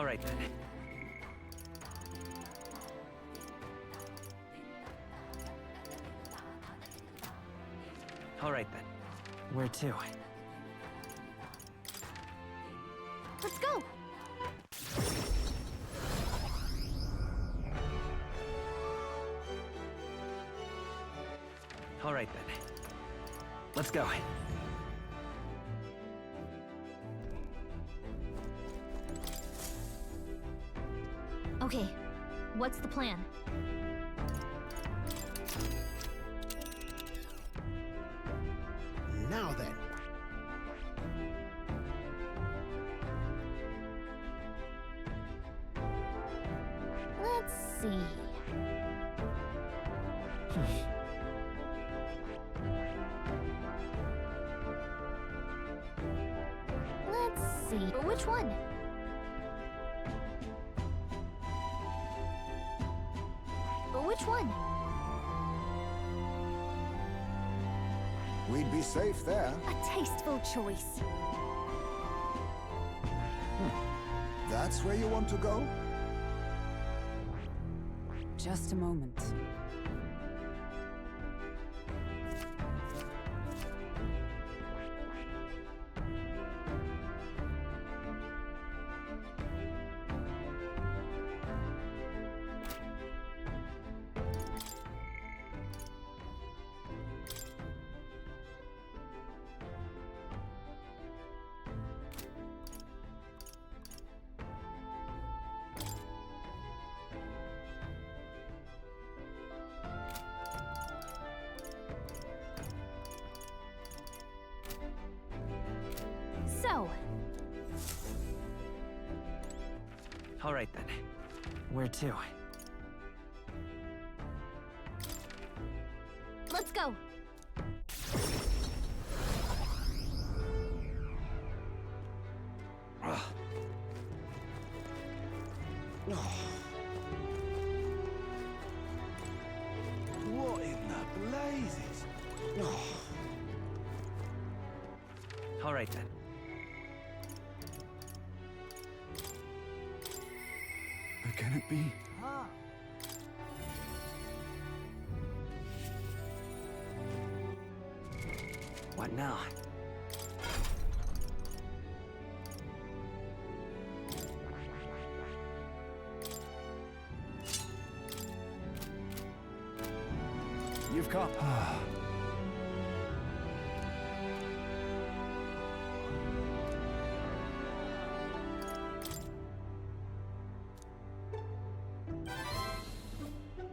All right then. All right then. Where to? Let's go! All right then. Let's go. Okay, what's the plan? Now then. Let's see. Let's see. Which one? Which one? We'd be safe there. A tasteful choice. That's where you want to go? Just a moment. So, All right then. Where to? let's go. What in the blazes? All right then. Who can it be? What now? You've come.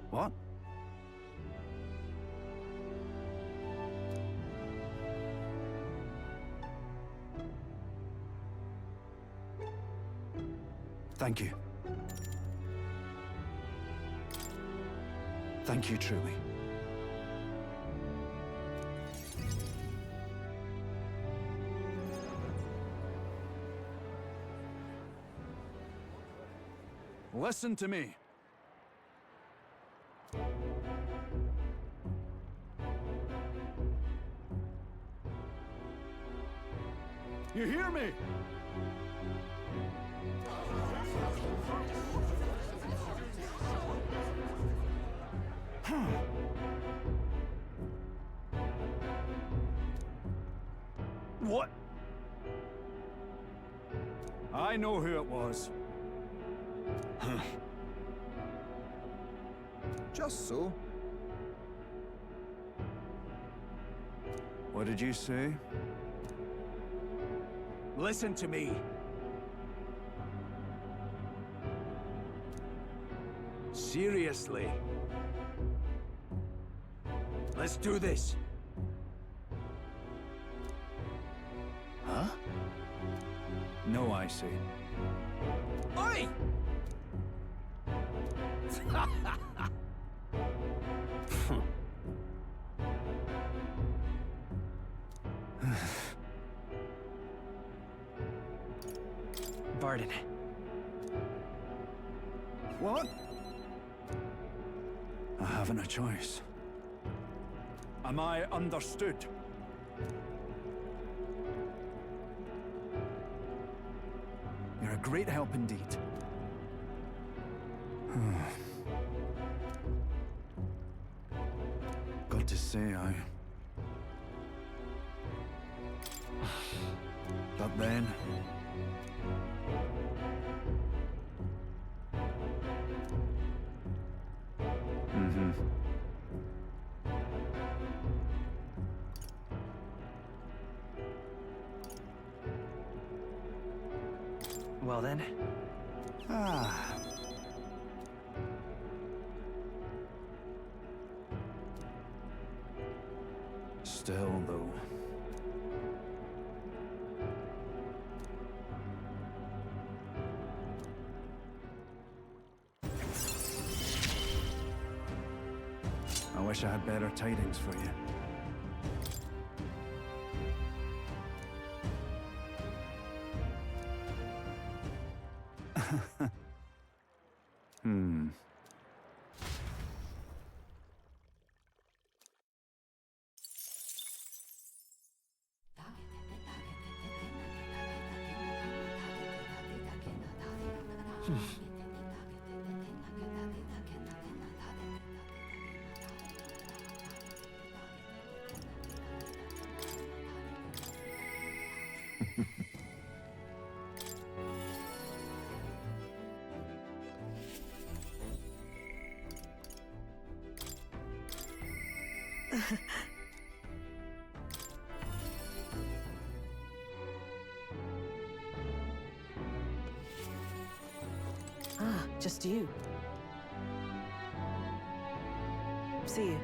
What? Thank you. Thank you, truly. Listen to me. You hear me? What? I know who it was. Just so. What did you say? Listen to me. Seriously. Let's do this. Huh? No, I say. Oi! Varden. What? I haven't a choice. Am I understood? You're a great help indeed. say I... But then... Mm-hmm. Well then, Ah. Still, though. I wish I had better tidings for you. Hmm. Ah, just you. See you.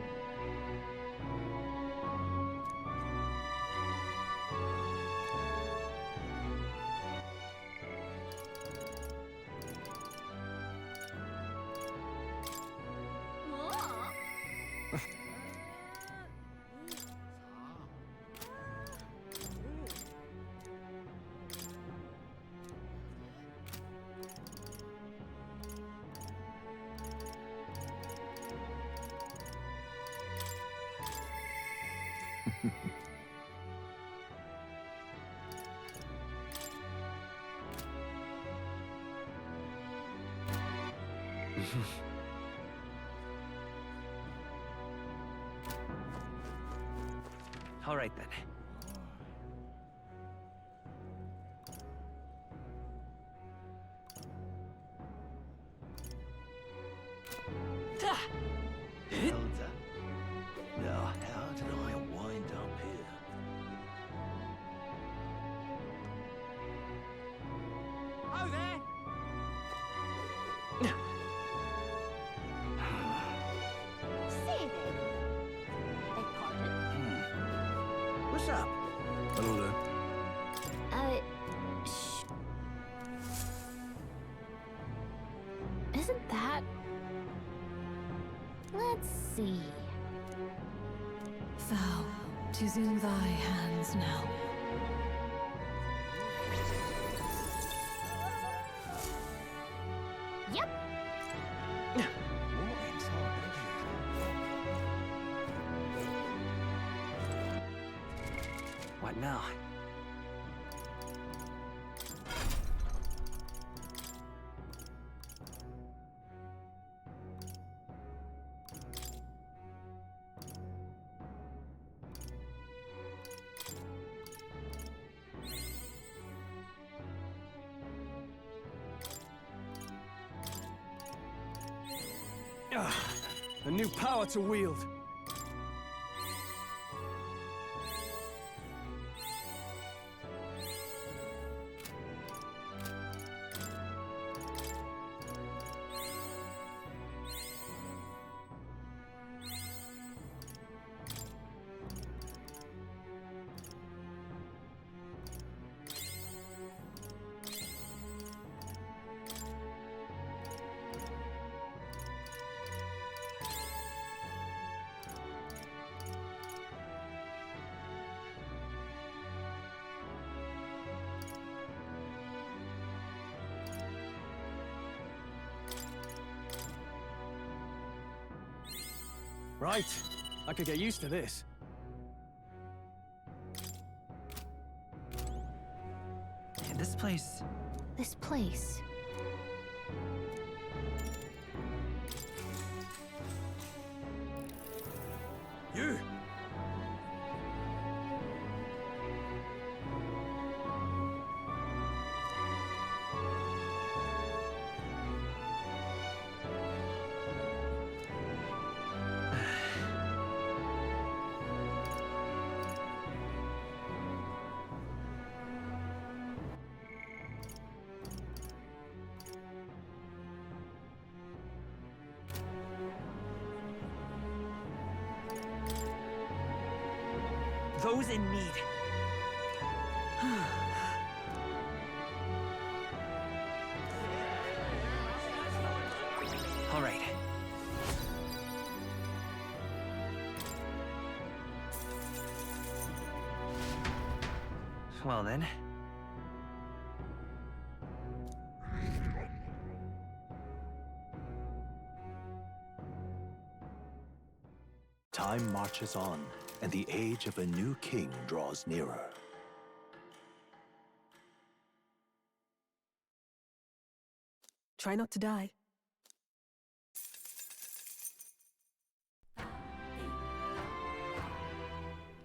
all right then. Hilda, now how did I wind up here? Oh there! Say then. Beg pardon? What's up? Hello there. Shh. Isn't that... Let's see. Thou, 'tis in thy hands now. Yep. What inside of What now? A new power to wield. Right. I could get used to this. Man, this place... This place. You! those in need. All right. Well then. Time marches on, and the age of a new king draws nearer. Try not to die.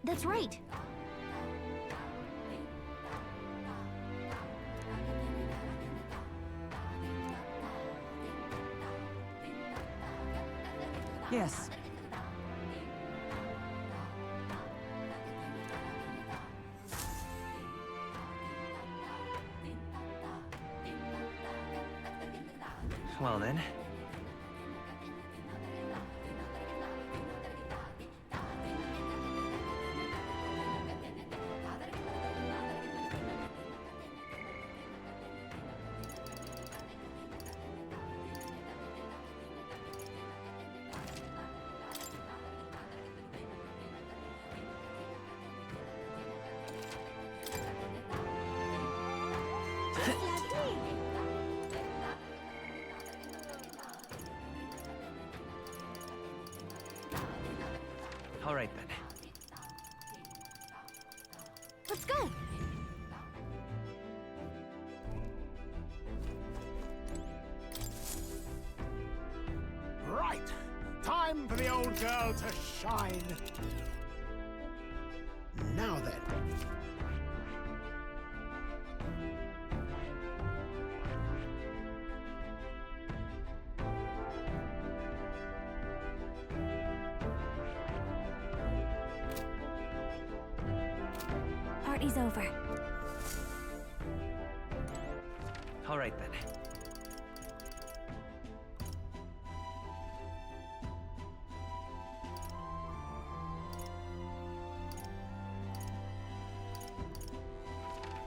That's right. Yes. Well then. All right then. Let's go. Right. Time for the old girl to shine. Now then. Party's over. All right then.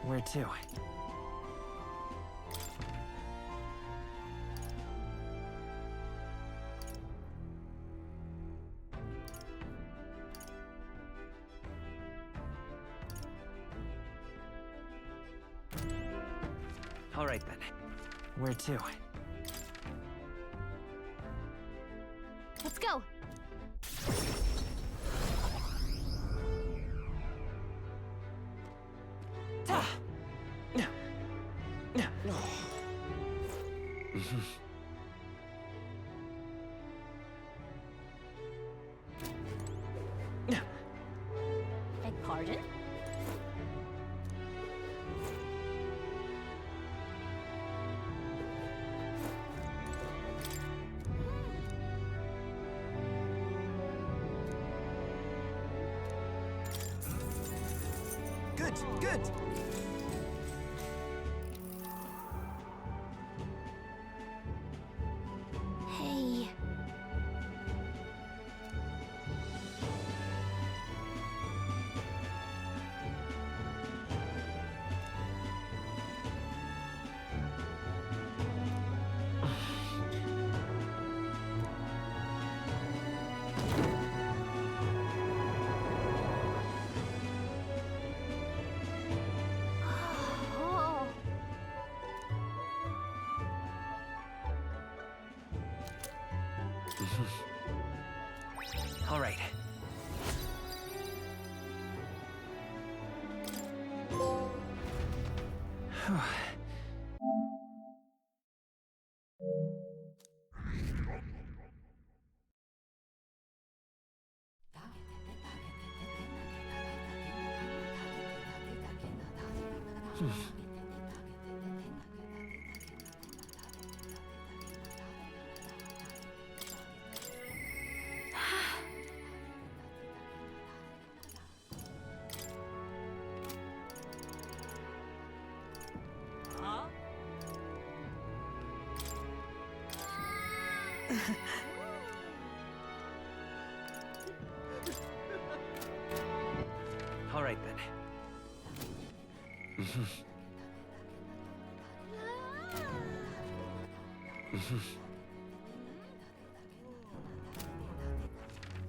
Where to? All right then. Where to? Let's go. Beg pardon? Good, good. Hey. Oh. All right.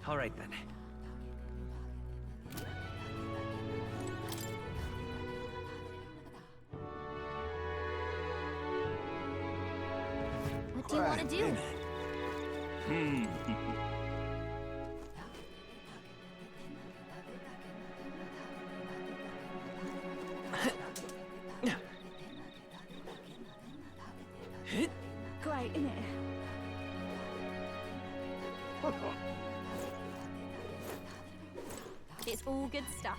All right then. What do you want to do? Great, innit? It's all good stuff.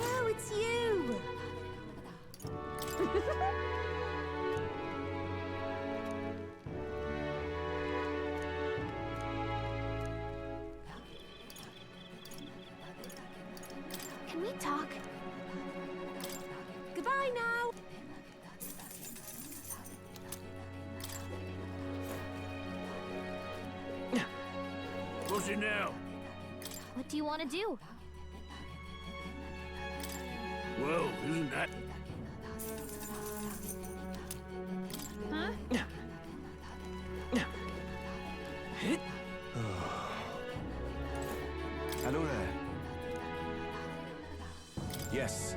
Oh, it's you! Can we talk? Goodbye now! What's it now? What do you want to do? Well, isn't that... Huh? Hello there. Yes.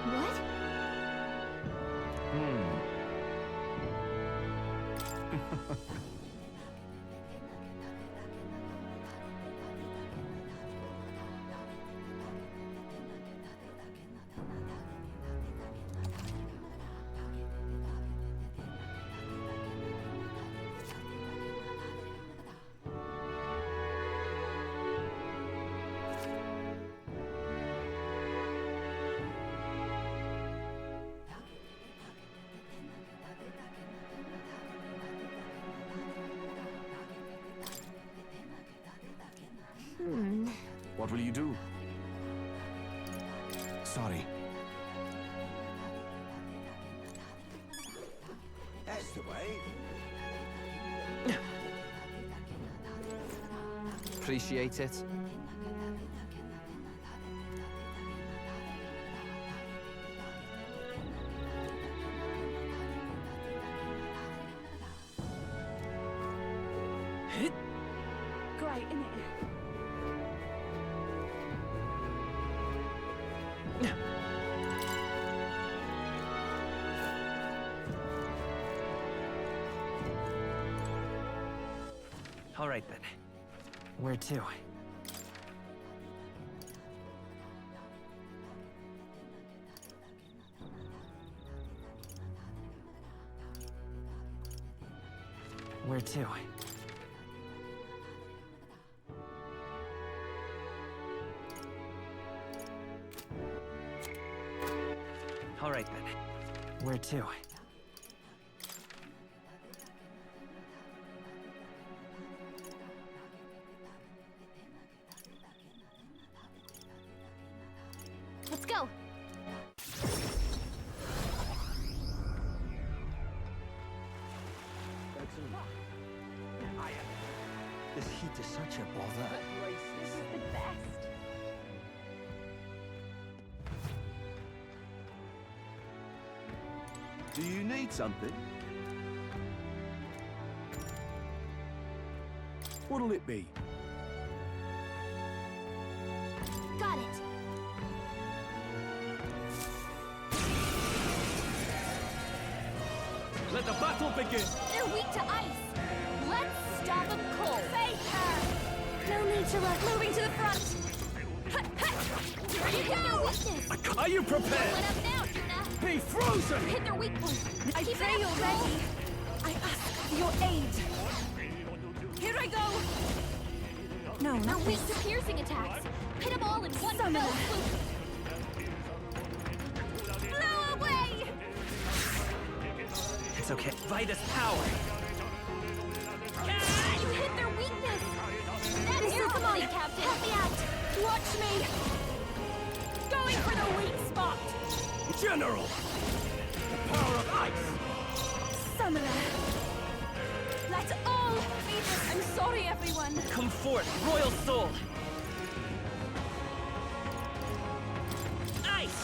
What? What will you do? Sorry. That's the way. Appreciate it. Great, innit? All right then. Where to? Where to? All right then. Where to? Let's go! This heat is such a bother. This is the best! Do you need something? What'll it be? Got it! Let the battle begin! They're weak to ice. Let's stop them cold. Face her. No need to rush. Moving to the front. Here you go. Weakness. Are you prepared? Let up now, Juna. Be frozen! Hit their weak point. I Keep pray it you're up, ready. I ask for your aid. Here I go. No, They're not weak this. to piercing attacks. Hit them all in one Summoner. fell swoop. Blow away! It's okay. Vitus power. You hit their weakness. That This air is quality, mine. Captain. Help me out. Watch me. Going for the weak spot. General! The power of ice! Summoner. Let's all be this. I'm sorry, everyone. Come forth, royal soul. Ice.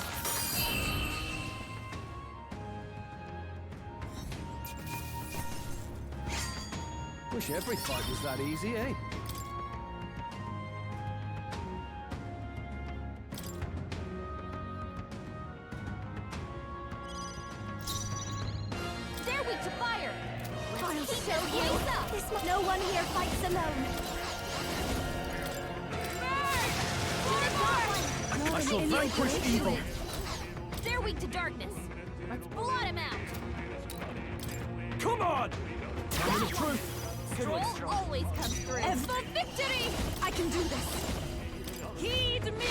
Wish every fight was that easy, eh? They're weak to fire. I'll Keep show their you. place up. No one here fights alone. I shall in vanquish your evil! They're weak to darkness. Let's blot him out. Come on! Tell me the truth! Stroll always comes through. For victory! I can do this. Heed me!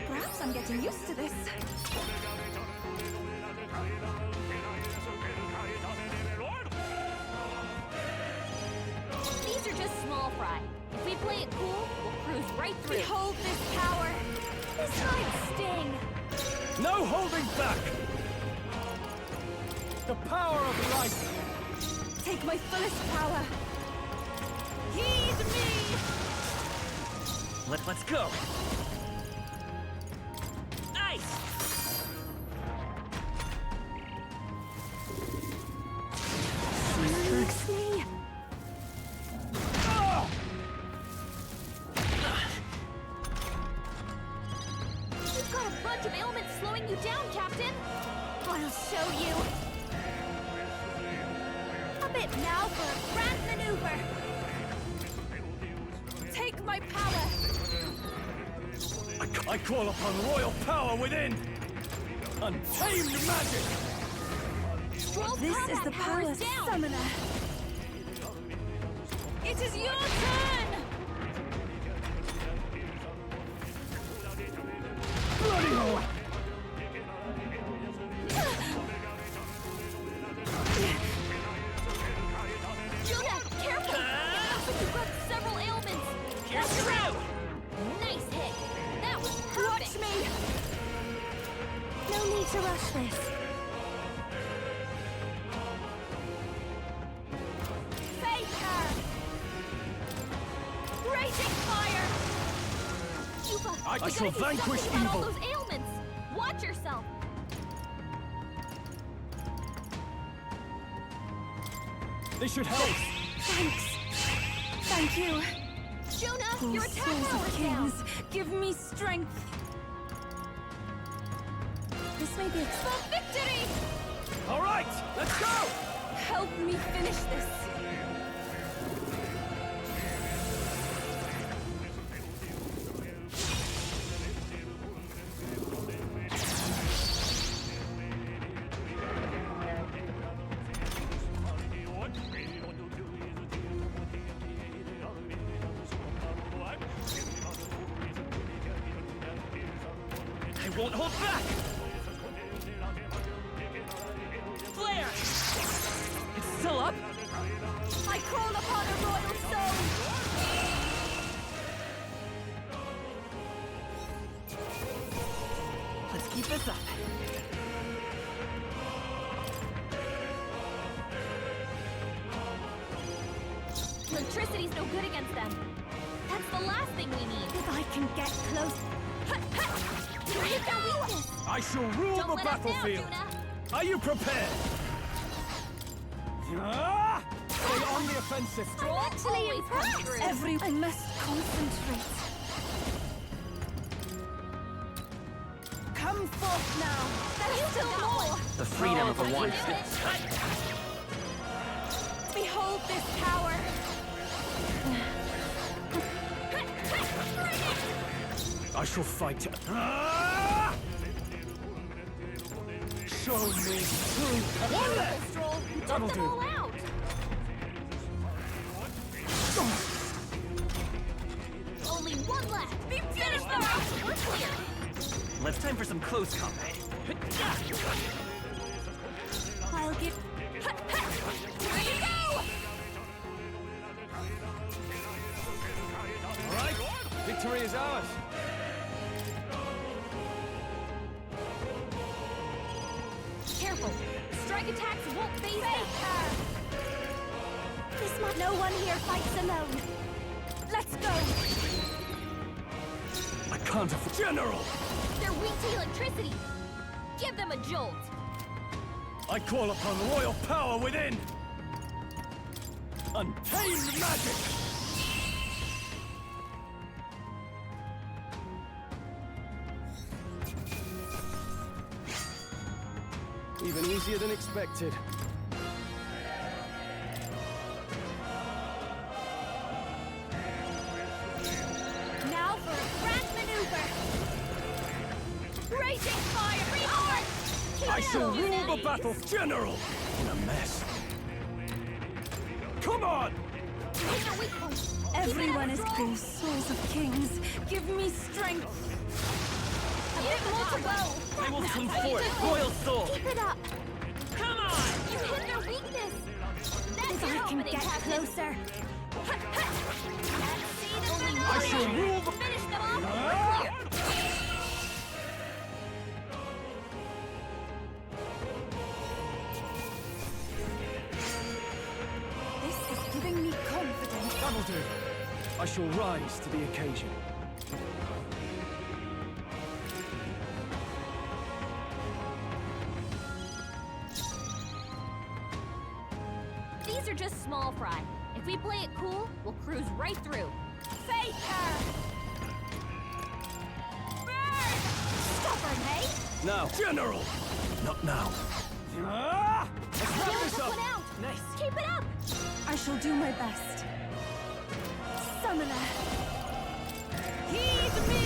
Perhaps I'm getting used to this. These are just small fry. If we play it cool, we'll cruise right through. Behold this power. This might sting. No holding back! The power of light! Take my fullest power. Heed me! Let's go. Ice. Seriously? You've got a bunch of ailments slowing you down, Captain. I'll show you. A bit now for a grand maneuver. Take my power. I call upon royal power within! Untamed magic! Stroll's This is combat the power power is down. summoner. It is your turn. Bloody hell! Juna, careful! It looks like you've got several ailments. Here's through. Nice hit. That was Watch perfect. me. No need to rush this. Face her. Raging fire. Chupa, I we shall gotta do vanquish something about all evil. those ailments. Watch yourself. This should help! Thanks. Thank you. Juna, your attack Souls power of is down. kings, give me strength. This may be For victory! Alright, let's go! Help me finish this. I won't hold back. Flare. It's still up. I call upon a royal soul. Let's keep this up. Electricity's no good against them. That's the last thing we need. If I can get close. Hit their weakness. I shall rule Don't the let up now, battlefield! Juna. Are you prepared? Ah! Stay on the offensive! Stroll always comes through. I must concentrate. Come forth now. There's still more. The freedom of a one. Behold this power. I shall fight. Show me truth. Beautiful stroll. You took That'll them do. all out. Only one left. Be finished them out. We're clear. Let's time for some close combat. I'll give. Here you go. All right, victory is ours. Careful. Strike attacks won't phase them. This month, no one here fights alone. Let's go. I can't afford. General! They're weak to electricity. Give them a jolt. I call upon royal power within! Untamed magic! Even easier than expected. Now for a grand maneuver. Raging fire. Restart. Keep I it shall up. rule the battle, General! In a mess. Come on! Hit your weak point. Everyone is Keep it up, cool. Souls of kings, give me strength. A bit more to go. I will come How you forth, doing? royal soul. Keep it up. Come on! You hit their weakness. That's If I your can opening, get Captain. closer. Let's see this I shall rule the... Finish them off. We're clear. This is giving me confidence. That'll do. I shall rise to the occasion. These are just small fry. If we play it cool, we'll cruise right through. Face her! Burn! Stubborn, hey? Now, General! Not now. Let's wrap Heal this this up! one out! Nice. Keep it up! I shall do my best. Summoner. Heed me!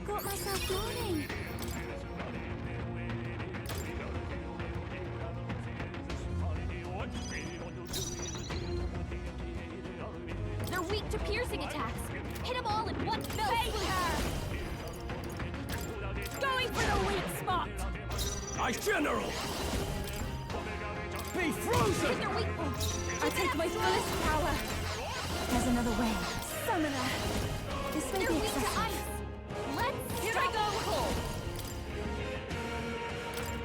Got myself yawning. They're weak to piercing attacks. Hit them all in one fell swoop. Going for the weak spot. I, General! Be Hit frozen! their weak point. I take my fullest power. There's another way. Summoner. This may They're be weak to excessive. ice. Let's Here stop I go. cold.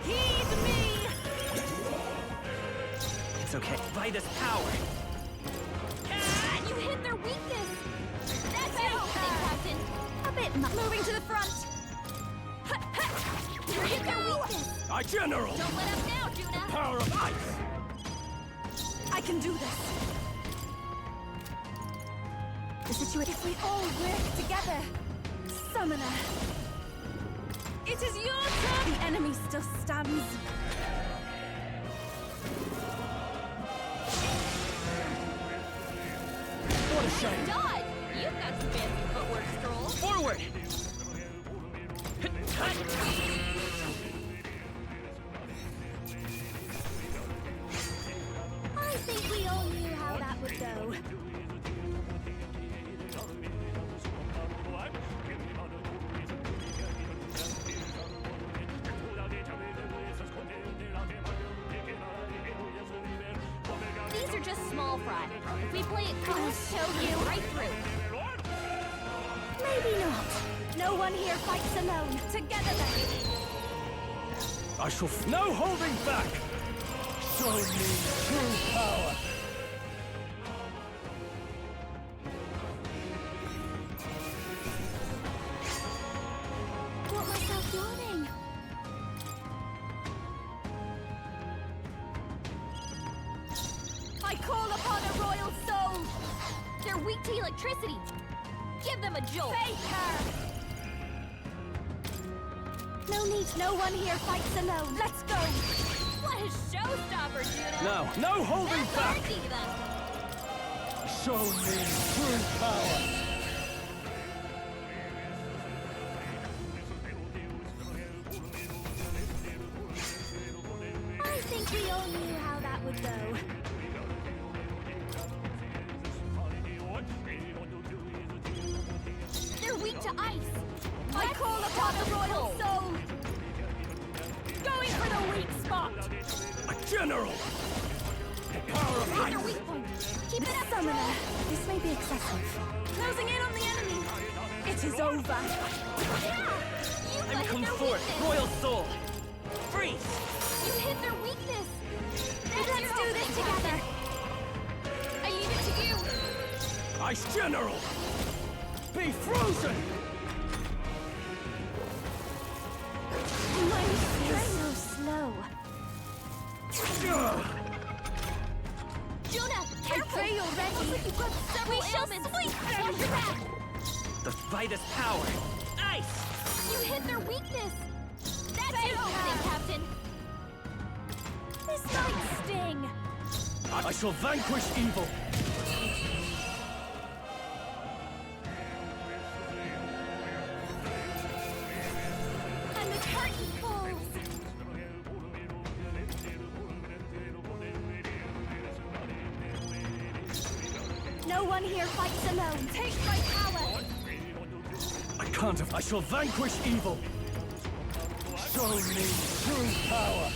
Heed me! It's okay. By this power. You hit their weakness. That's your opening, Captain. A bit much. Moving to the front. You hit their weakness. I, General! Don't let up now, Juna. Power of ice! I can do this. The situation. If we all work together. Summoner. It is your turn! The enemy still stands. What a shame! Dodge. You've got some fancy footwork, Stroll. Forward! I think we all knew how that would go. These are just small fry. If we play it cool, I'll show you right through. Maybe not. No one here fights alone. Together then. I shall no holding back! Show me true power! Got myself yawning. I call upon a royal soul! They're weak to electricity. Give them a jolt. No need. No one here fights alone. Let's go. What a showstopper, Judah. Now, no holding That's back! our diva. Show me true power! I think we all knew how that would go. They're weak to ice. I call upon the royal soul. Going for the weak spot! A general! The power of Hit their ice! weak point. Keep it up, Summoner, Joel. this may be excessive. Closing in on the enemy! It is over. You I'm hit come their forth, weakness. royal soul. Freeze! You hit their weakness. That's Let's your do this opening, together. Captain. I leave it to you. Ice general! Be frozen! My strength so slow. Jonah, careful. pray you're ready. Looks like you've got several We shall ailments. sweep them. Watch your back. The Vitus power. Ice! You hit their weakness. That's your opening, Captain. This might sting. I shall vanquish evil! And the curtain falls. No one here fights alone. Take my power. I can't have... I shall vanquish evil! Show me true power!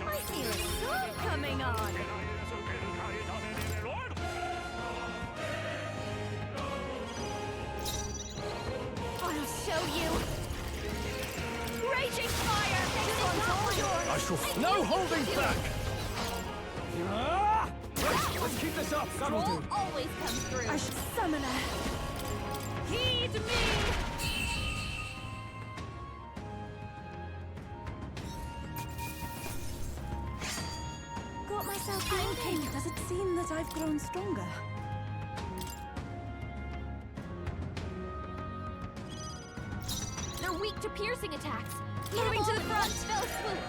I feel a storm coming on. I'll show you. Raging fire. This one's all yours. I shall... No holding back! Ah! Let's keep this up! That'll Troll do! always comes through. I should summon her. Heed me. Got myself thinking. Does it seem that I've grown stronger? They're weak to piercing attacks. Moving to the front. Spell swoop.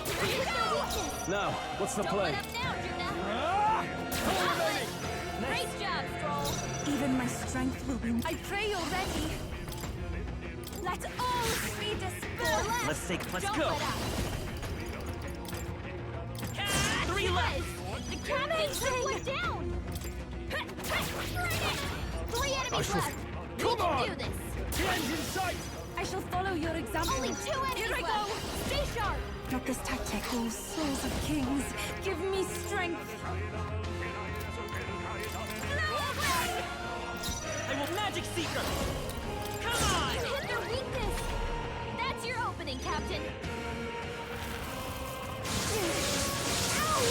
You hit their weakness. Now, what's the Don't play? let up now, Juna. Ah! Culminating! Great job, Stroll. Even my strength will be... I pray you're ready. Let all be dispersed. Left. Let's take, let's Don't go. let up. 3 left! The captain's one down. Bring it. 3 I enemies shall... left. We Come can on! do this. The end's in sight! I shall follow your example. Only 2 enemies Here I left. go. Stay sharp. Not this tactic, oh souls of kings. Give me strength. I will magic seeker! Come You on! hit their weakness. That's your opening, Captain. Ow!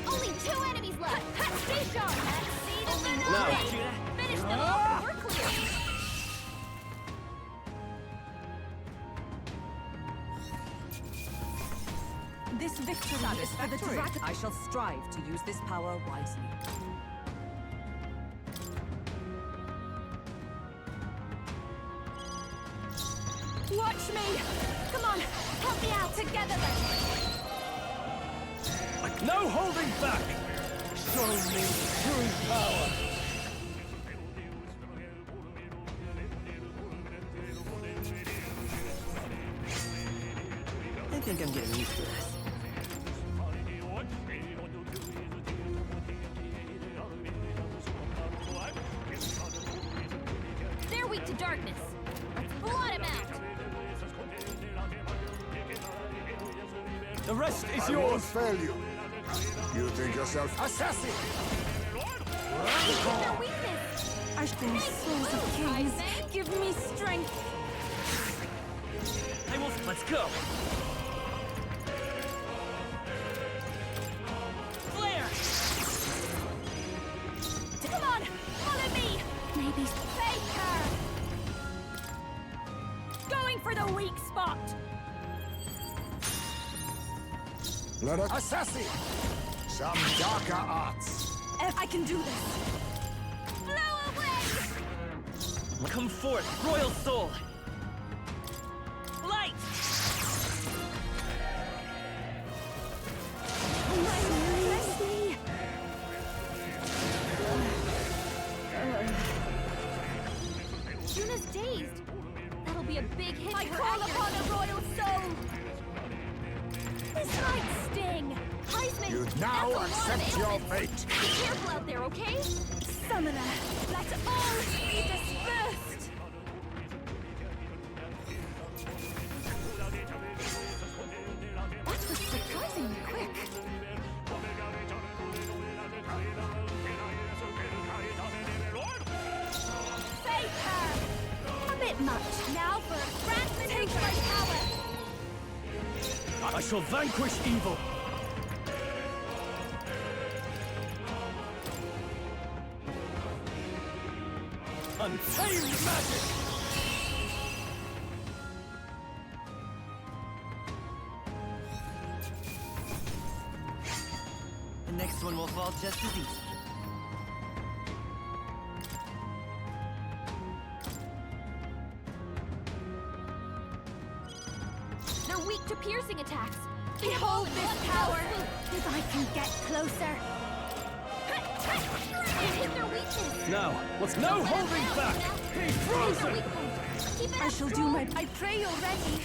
Only 2 enemies left. Stay sharp. See the finish. Now. Finish them off. We're clear. This victory is for the dragon. I shall strive to use this power wisely. Watch me. Come on, help me out together then. No holding back! Show me true power! I think I'm getting used to this. They're weak to darkness. Let's blot him out. The rest is I won't yours! fail you. You think yourself assassin? Their weakness. I shall souls of kings. Give me strength. I will... Let's go! Flare! Come on, follow me. Maybe fake her. for the weak spot. Let us assassin. Some darker arts. I can do this. Blow away! Come forth, royal soul! Light! Bless me! Juna's dazed. That'll be a big hit. I call upon a royal soul. This might sting. Heisman, You now accept your fate. Be careful out there, okay? Summoner, let all be dispersed. That was surprisingly quick. Save her! A bit much. Now for grand take my power. I shall vanquish evil. Untamed magic! The next one will fall just as easy. They're weak to piercing attacks. Behold this power! If I can get closer. Hit their weakness. Now, what's no holding back? Be Hit their frozen! weak point. Keep it I up, shall do Stroll. my... I pray you're ready.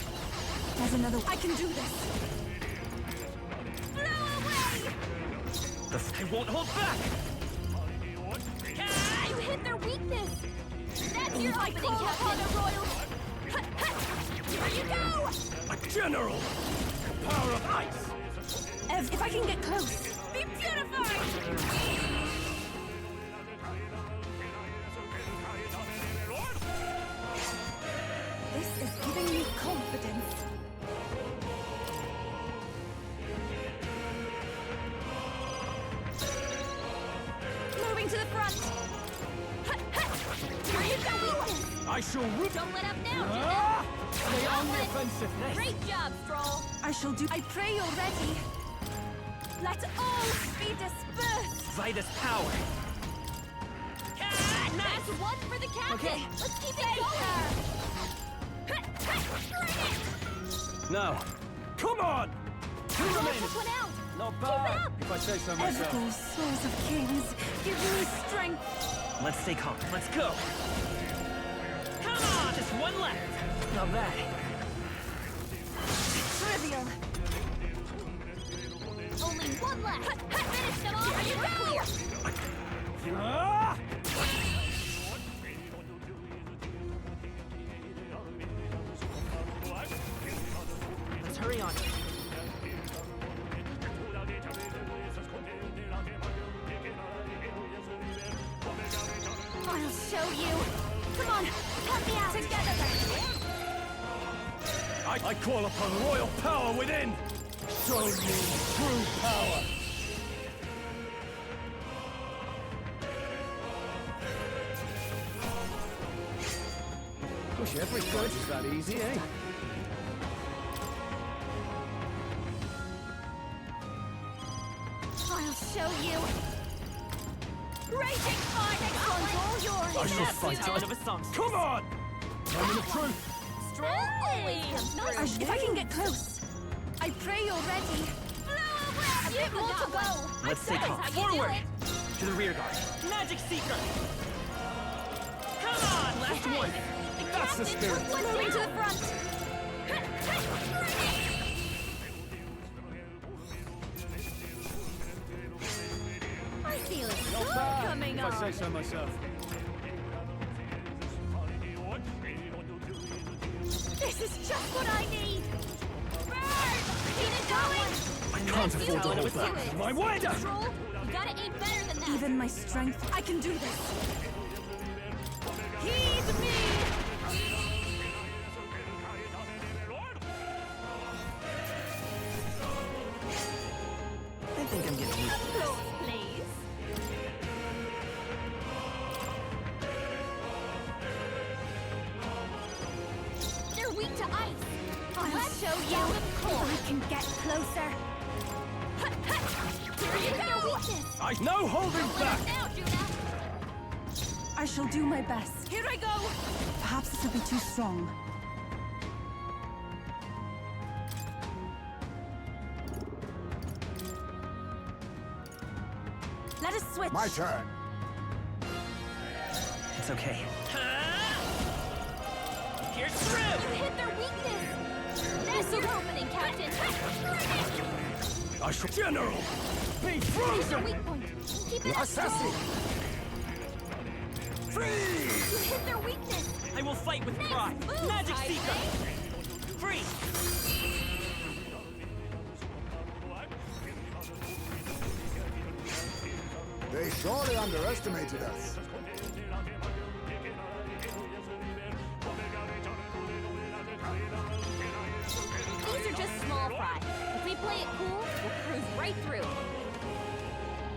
There's another... I can do this. Blow away! I won't hold back! You hit their weakness. That's your opening, Captain. A royal. Here you go. A general! Power of ice! If I can get close. Be beautified. This is giving me confidence. Moving to the front. Here you go. I shall root. Don't let up now, Juna. Ah! Stay on the Outlet. offensive. Great job, Stroll. I shall do... I pray you're ready. Let all be dispersed. By this power! That's one for the captain. Okay. Let's keep it going. Bring it. Now, come on! Two Don't remaining. took one out. Not Keep bad, it up. if I say so Ever myself. those souls of kings give me strength. Let's stay calm. Let's go! Come on! Just one left! Not bad. Trivial. Only one left. Finish them off. Here you go. Ah! Let's hurry on. I'll show you. Come on, help me out. Together. I call upon royal power within! Show me true power! Wish every good was that easy, eh? I'll show you. Raging fire. Next one's all yours. I shall That's fight the end on. of a song. Come on! Moment of truth! Stroll always comes nice. If I can get close. I pray you're ready. Blow away. A bit more to go. Let's stay calm. How you do Forward! it. To the rear guard. Magic Seeker! Come on! Last one! That's the spirit! Moving to the front. I feel it Not bad, coming if on. I say so myself. This is just what I need. Burn! Keep it going. I can't afford to hold back. My wider! Control. You gotta aim better than that. Even my strength. I can do this. Heed me. I think I'm getting used to this. Applause, please. They're weak to show you if I can get closer. Here you go! No holding back! Now, Juno! I shall do my best. Here I go! Perhaps this will be too strong. Let us switch. My turn. It's okay. Here's through! You hit their weakness! That's your opening, Captain! I shall... General! Be Here's frozen! your weak point! Keep it up! Assassin! Freeze! You hit their weakness! I will fight with Next pride. move, Magic I Seeker! say. Free! They surely underestimated us. These are just small fry. If we play it cool, we'll cruise right through.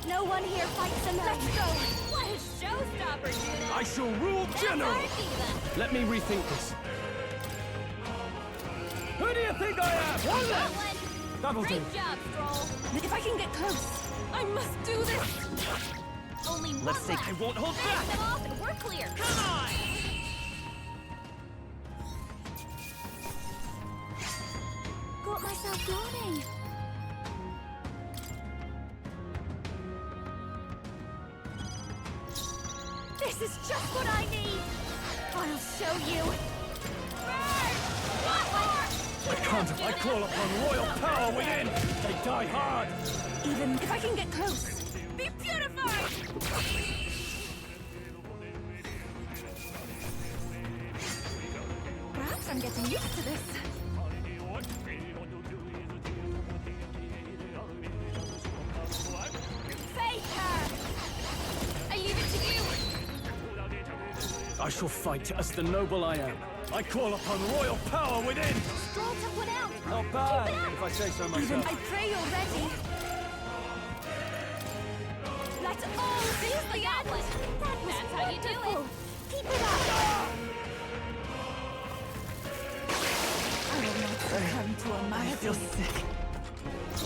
No one here fights alone. Let's go! What a showstopper, Juno! I shall rule General! That's our diva! Let me rethink this. Who do you think I am? One left! Scotland! That'll do. Great job, Stroll! If I can get close. I must do this! Only one Let's say left. I won't hold Finish back! them off and we're clear! Come on! Got myself yawning. This is just what I need! I'll show you! I can't if I call upon royal power within! They die hard! Even if I can get close. Be purified! Perhaps I'm getting used to this. Face her! I leave it to you! I shall fight as the noble I am. I call upon royal power within! Stroll took one out! Not bad, if I say so Even myself. I pray you're ready. Let's all seize the outlet! That's how you do it! Keep it up! I will not succumb to a I malady. feel sick.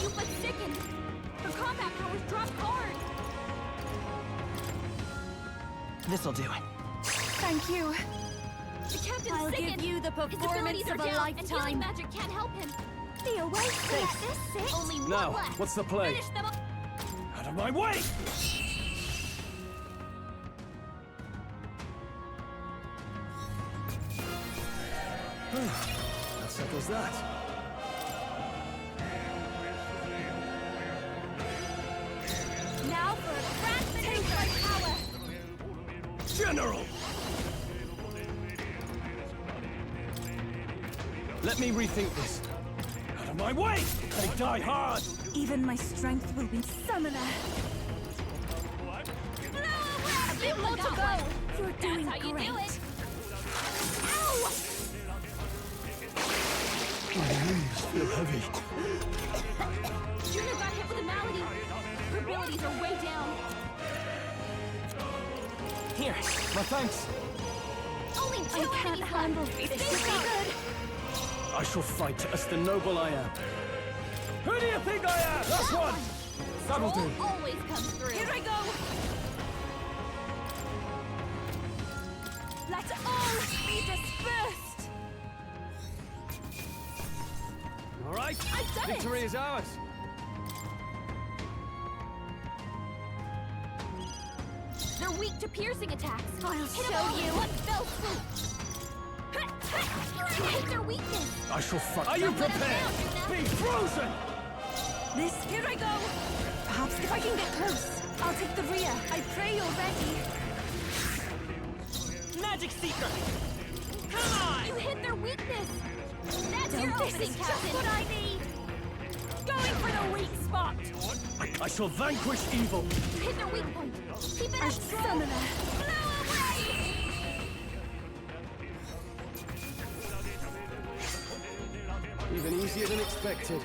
You but sickened! Her combat powers dropped hard! This'll do. Thank you. The captain's I'll sickened! give you the His performance abilities are of a down, and healing lifetime. magic can't help him! Be away from this sick. Only Now, one left! what's the play? Finish them up! Out of my way! That settles that. Now for a grand maneuver! Power! General! Let me rethink this. Out of my way! They die hard! Even my strength will be summoner. A bit more to go! You're doing That's how you great. do it! My knees feel heavy. Juno got hit with a malady! Her abilities are way down! Here. My thanks. Only I two can't enemies handle left! this. Stay This is strong. good. I shall fight as the noble I am. Who do you think I am? That's one! That'll do. Troll always comes through! Here I go! Let's all be dispersed. All right. I've done it. Victory is ours. They're weak to piercing attacks! I'll Hit 'em show all in you. one fell swoop! You hit their weakness! I shall fight. Are you Don't let us prepared? down, Juno. Be frozen! This, here I go. Perhaps if I can get close, I'll take the rear. I pray you're ready. Magic Seeker! Come on! You hit their weakness! That's Don't your this opening, is Captain! just what I need. Going for the weak spot! I shall vanquish evil. You hit their weak point! Keep it A up, Stroll! summoner. Blow away! Even easier than expected.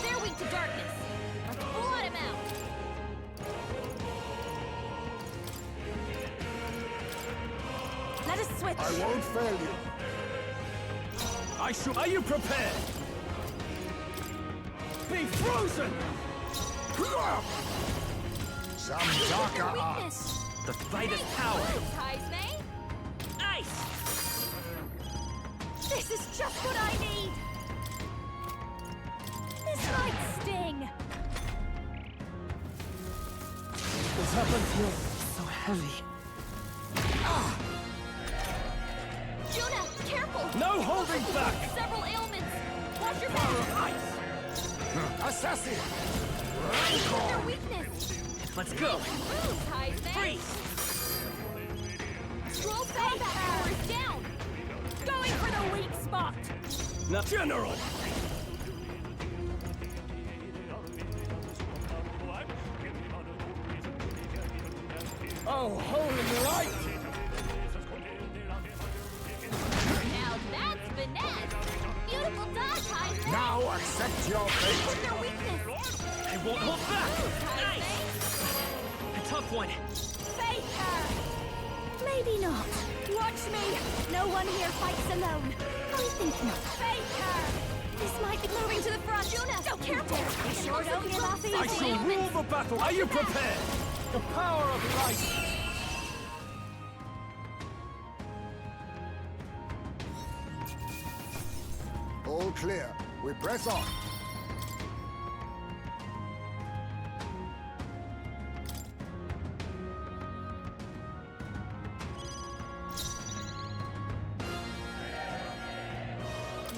They're weak to darkness! Let's blot him out! a switch. I won't fail you. I shall. Are you prepared? Be frozen! Some darker arts. Weakness. The fight is power. Moves, Heisme. Ice! This is just what I need. This might sting. This happened feels so heavy. Juna, careful. No holding back! Several ailments. Watch your back. Assassin! Their weakness. Let's go! Moves, Heisme. Freeze! Scroll combat power is down. Going for the weak spot. Now, General! Oh, holy light! Now that's finesse. Beautiful dodge, Heisme. Now accept your fate. Their weakness. I won't hold back! Nice! A tough one! Fake her. Maybe not. Watch me. No one here fights alone. I think not. Fake her. This might be moving to the front. Juna, so careful. You sure don't give up I easy. shall rule the battle! Are you prepared? The power of light! All clear. We press on.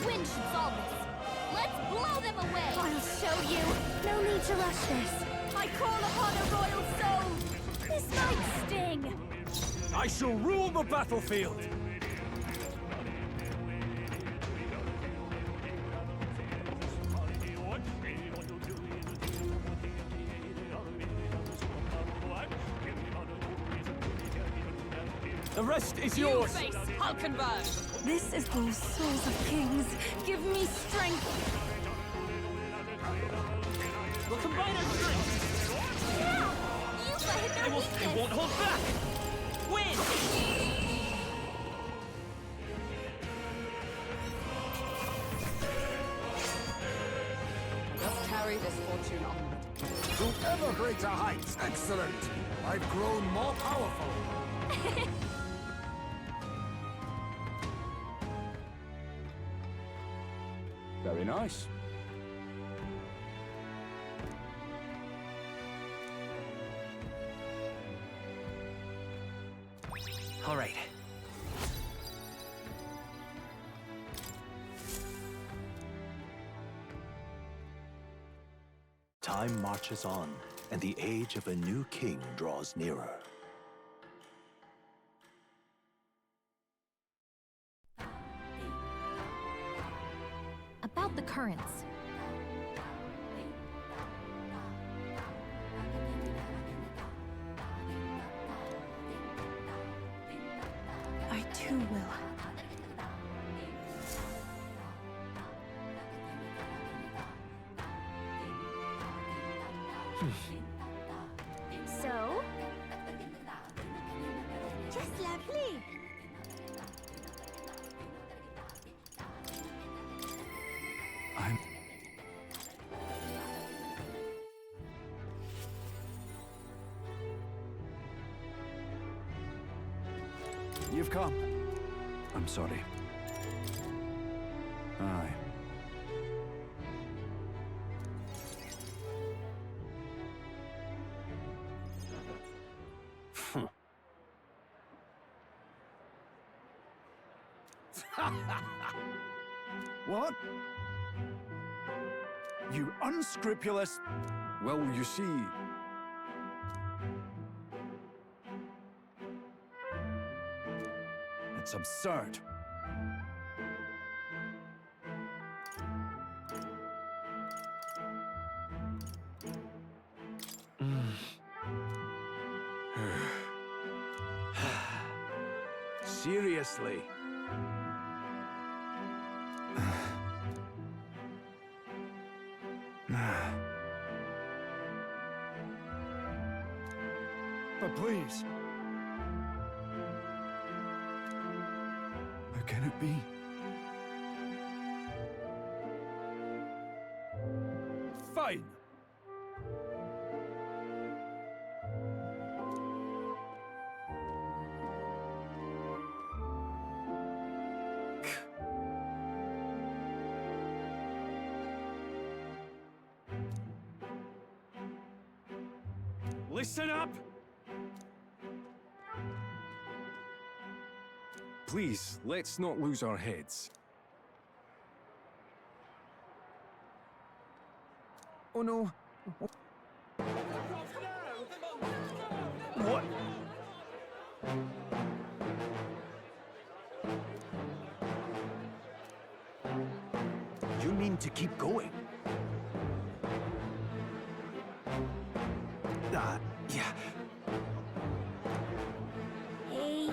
Wind should solve this. Let's blow them away. I'll show you. No need to rush this. I call upon a royal soul. This might sting. I shall rule the battlefield! The rest is yours! Face, I'll convert. This is those souls of kings. Give me strength. We'll combine our strength! Yeah. Yuka hit their I weakness. won't hold back! Win! Just carry this fortune onward. To ever greater heights. Excellent. I've grown more powerful. Very nice. All right. Time marches on, and the age of a new king draws nearer. About the currents. I too will. So? Just lovely. I'm... You've come. I'm sorry. Aye. What? You unscrupulous... Well, you see... It's absurd. Seriously. But please. it be? Fine. Listen up! Please, let's not lose our heads. Oh no. What? You mean to keep going? Yeah. Hey.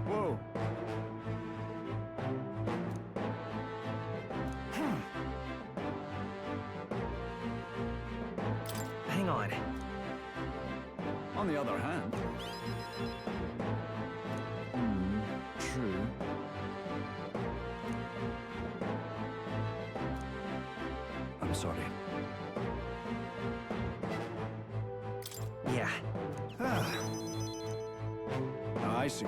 Whoa. Hang on. On the other hand... true. I'm sorry. Yeah. I see.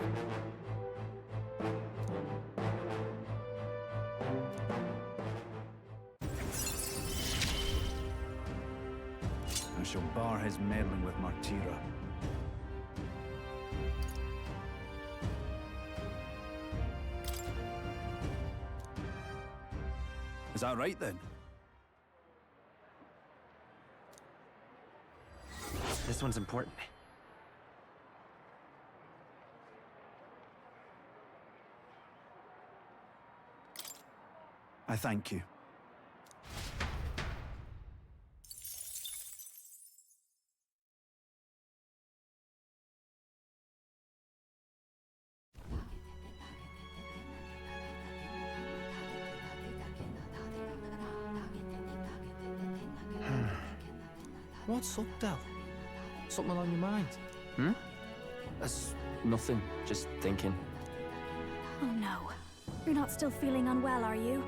I shall bar his meddling with Martira. Is that right then? This one's important. I thank you. What's up, Del? Something on your mind? That's nothing. Just thinking. Oh no. You're not still feeling unwell, are you?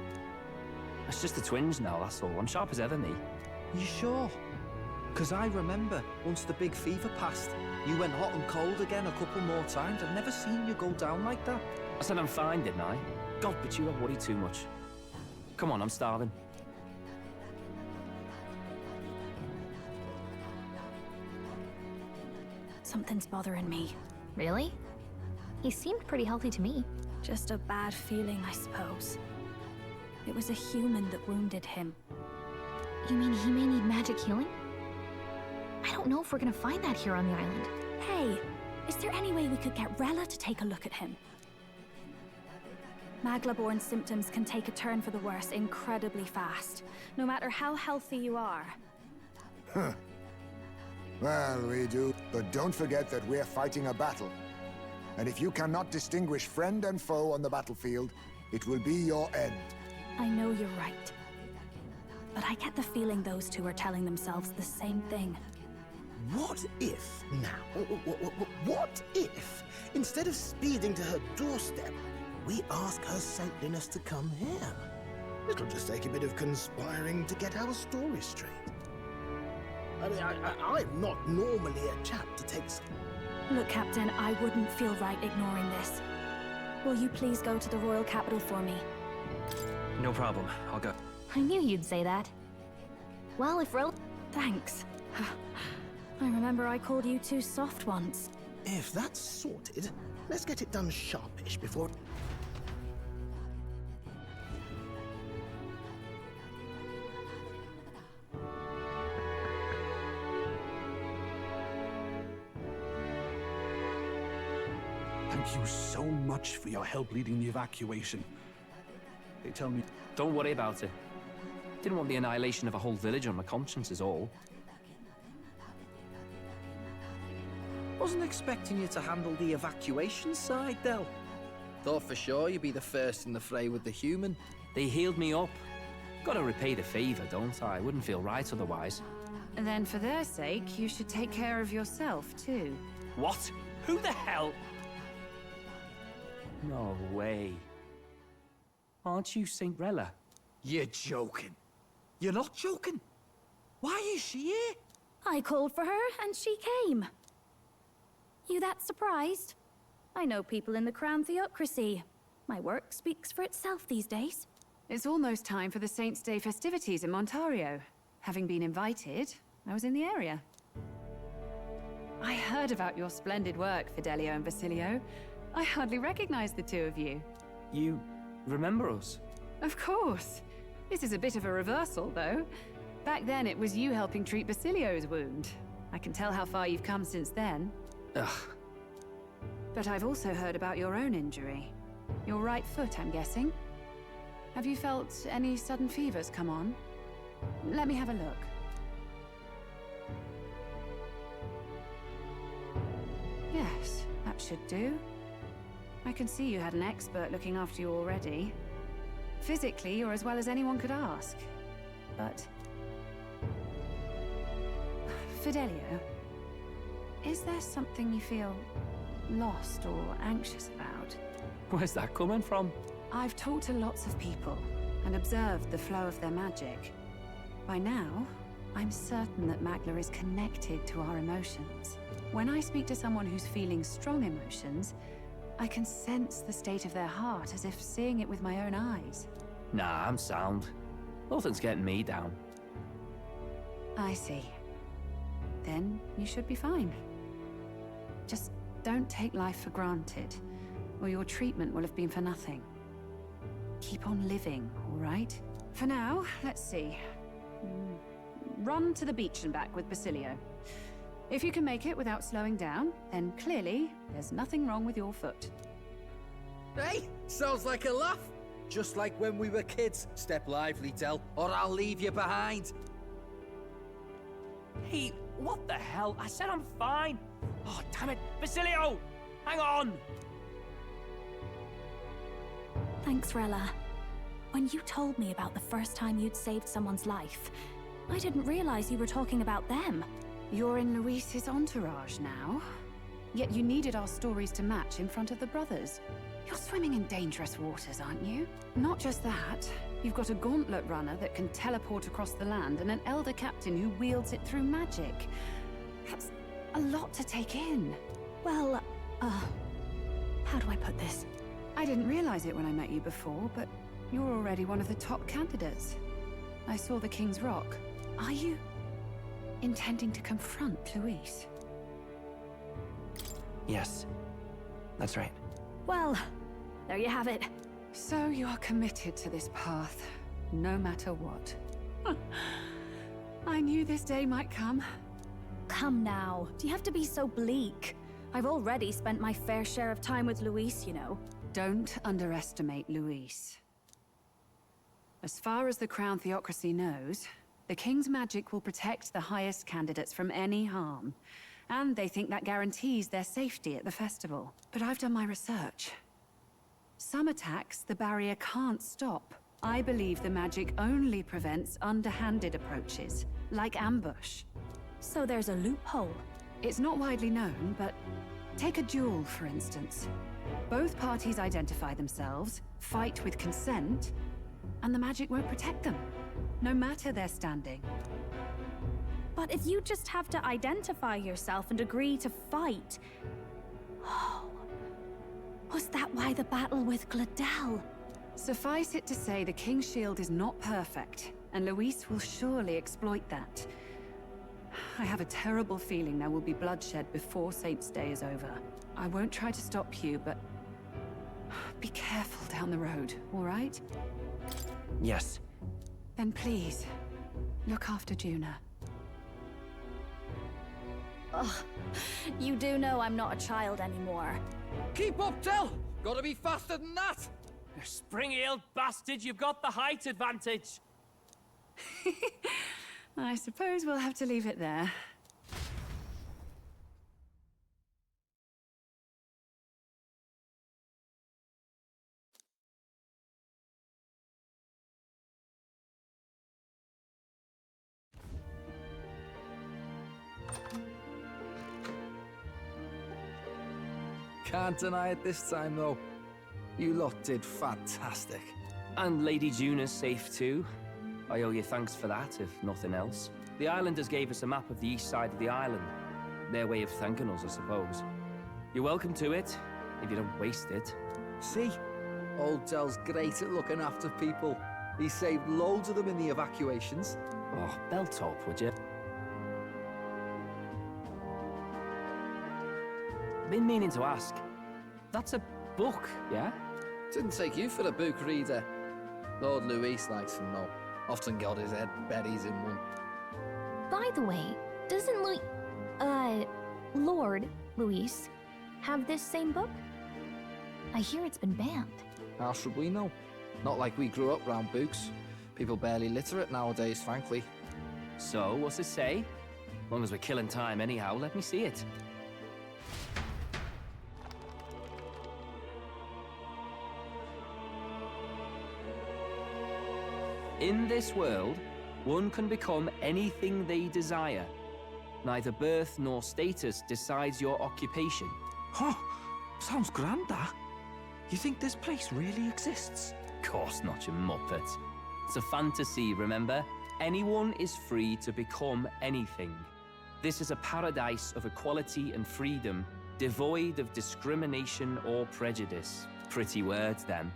It's just the twinge now, that's all. I'm sharp as ever, me. You sure? Because I remember, once the big fever passed, you went hot and cold again a couple more times. I've never seen you go down like that. I said I'm fine, didn't I? God, but you don't worry too much. Come on, I'm starving. Something's bothering me. Really? He seemed pretty healthy to me. Just a bad feeling, I suppose. It was a human that wounded him. You mean he may need magic healing? I don't know if we're gonna find that here on the island. Hey, is there any way we could get Rella to take a look at him? Magla-born symptoms can take a turn for the worse incredibly fast, no matter how healthy you are. Huh. Well, we do. But don't forget that we're fighting a battle. And if you cannot distinguish friend and foe on the battlefield, it will be your end. I know you're right. But I get the feeling those two are telling themselves the same thing. What if, now, what if, instead of speeding to her doorstep, we ask her saintliness to come here? It'll just take a bit of conspiring to get our story straight. I mean, I'm not normally a chap to take... Look, Captain, I wouldn't feel right ignoring this. Will you please go to the royal capital for me? No problem. I'll go. I knew you'd say that. Well, if Rel... Thanks. I remember I called you too soft once. If that's sorted, let's get it done sharpish before... Thank you so much for your help leading the evacuation. They tell me... Don't worry about it. Didn't want the annihilation of a whole village on my conscience is all. Wasn't expecting you to handle the evacuation side, Del. Thought for sure you'd be the first in the fray with the human. They healed me up. Gotta repay the favor, don't I? Wouldn't feel right otherwise. And then for their sake, you should take care of yourself, too. What? Who the hell? No way. Aren't you Saint Rella? You're joking. You're not joking. Why is she here? I called for her, and she came. You that surprised? I know people in the Crown Theocracy. My work speaks for itself these days. It's almost time for the Saints' Day festivities in Montario. Having been invited, I was in the area. I heard about your splendid work, Fidelio and Basilio. I hardly recognized the two of you. You remember us? Of course. This is a bit of a reversal, though. Back then, it was you helping treat Basilio's wound. I can tell how far you've come since then. Ugh. But I've also heard about your own injury. Your right foot, I'm guessing. Have you felt any sudden fevers come on? Let me have a look. Yes, that should do. I can see you had an expert looking after you already. Physically, you're as well as anyone could ask. But... Fidelio, is there something you feel lost or anxious about? Where's that coming from? I've talked to lots of people and observed the flow of their magic. By now, I'm certain that Magla is connected to our emotions. When I speak to someone who's feeling strong emotions, I can sense the state of their heart as if seeing it with my own eyes. Nah, I'm sound. Nothing's getting me down. I see. Then you should be fine. Just don't take life for granted, or your treatment will have been for nothing. Keep on living, all right? For now, let's see. Run to the beach and back with Basilio. If you can make it without slowing down, then clearly there's nothing wrong with your foot. Hey, sounds like a laugh. Just like when we were kids. Step lively, Del, or I'll leave you behind. Hey, what the hell? I said I'm fine. Oh, damn it. Basilio! Hang on! Thanks, Rella. When you told me about the first time you'd saved someone's life, I didn't realize you were talking about them. You're in Luis's entourage now. Yet you needed our stories to match in front of the brothers. You're swimming in dangerous waters, aren't you? Not just that, you've got a gauntlet runner that can teleport across the land and an elder captain who wields it through magic. That's a lot to take in. Well, how do I put this? I didn't realize it when I met you before, but you're already one of the top candidates. I saw the King's Rock. Are you intending to confront Luis? Yes, that's right. Well, there you have it. So you are committed to this path, no matter what. I knew this day might come. Come now, do you have to be so bleak? I've already spent my fair share of time with Luis, you know. Don't underestimate Luis. As far as the Crown Theocracy knows, the King's magic will protect the highest candidates from any harm. And they think that guarantees their safety at the festival. But I've done my research. Some attacks the barrier can't stop. I believe the magic only prevents underhanded approaches, like ambush. So there's a loophole. It's not widely known, but take a duel, for instance. Both parties identify themselves, fight with consent, and the magic won't protect them, no matter their standing. But if you just have to identify yourself and agree to fight... Oh, was that why the battle with Gladel? Suffice it to say the King's Shield is not perfect, and Luis will surely exploit that. I have a terrible feeling there will be bloodshed before Saint's Day is over. I won't try to stop you, but be careful down the road, all right? Yes. Then please, look after Juna. Ugh, you do know I'm not a child anymore. Keep up, Del! Gotta be faster than that! You spring-heeled bastard, you've got the height advantage. I suppose we'll have to leave it there. Can't deny it this time, though. You lot did fantastic. And Lady Juna's safe too. I owe you thanks for that, if nothing else. The islanders gave us a map of the east side of the island. Their way of thanking us, I suppose. You're welcome to it, if you don't waste it. See? Old Dell's great at looking after people. He saved loads of them in the evacuations. Oh, belt up, would you? Been meaning to ask. That's a book, yeah? Didn't take you for a book reader. Lord Luis likes them, though. Often got his head buried in one. By the way, doesn't Lord Luis have this same book? I hear it's been banned. How should we know? Not like we grew up round books. People barely literate nowadays, frankly. So, what's it say? As long as we're killing time anyhow, let me see it. In this world, one can become anything they desire. Neither birth nor status decides your occupation. Huh, sounds grand, that. You think this place really exists? Of course not, you muppet. It's a fantasy, remember? Anyone is free to become anything. This is a paradise of equality and freedom, devoid of discrimination or prejudice. Pretty words, them.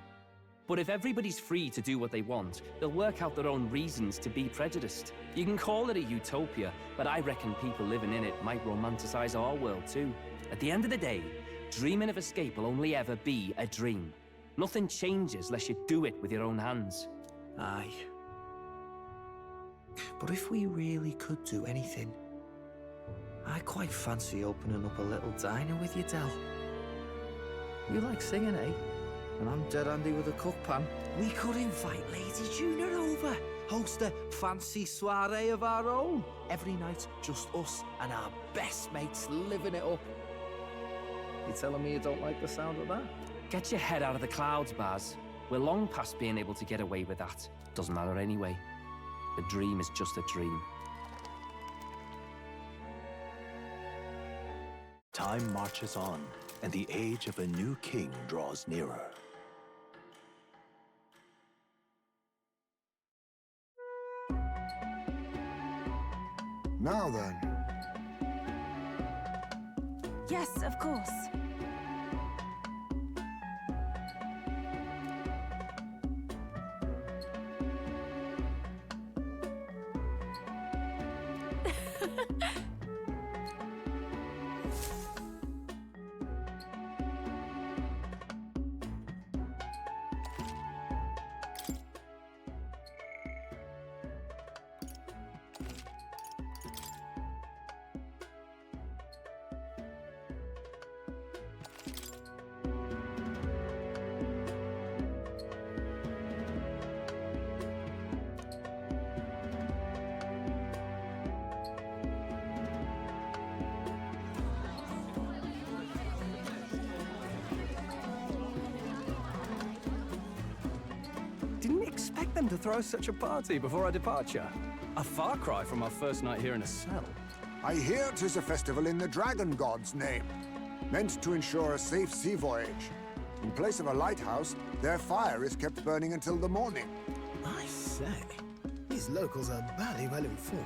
But if everybody's free to do what they want, they'll work out their own reasons to be prejudiced. You can call it a utopia, but I reckon people living in it might romanticize our world too. At the end of the day, dreaming of escape will only ever be a dream. Nothing changes unless you do it with your own hands. Aye. But if we really could do anything, I quite fancy opening up a little diner with you, Del. You like singing, eh? And I'm dead handy with a cook pan. We could invite Lady Juna over. Host a fancy soiree of our own. Every night, just us and our best mates living it up. You telling me you don't like the sound of that? Get your head out of the clouds, Baz. We're long past being able to get away with that. Doesn't matter anyway. The dream is just a dream. Time marches on, and the age of a new king draws nearer. Now then. Yes, of course. Didn't expect them to throw such a party before our departure. A far cry from our first night here in a cell. I hear 'tis a festival in the dragon god's name, meant to ensure a safe sea voyage. In place of a lighthouse, their fire is kept burning until the morning. I say, these locals are barely well informed.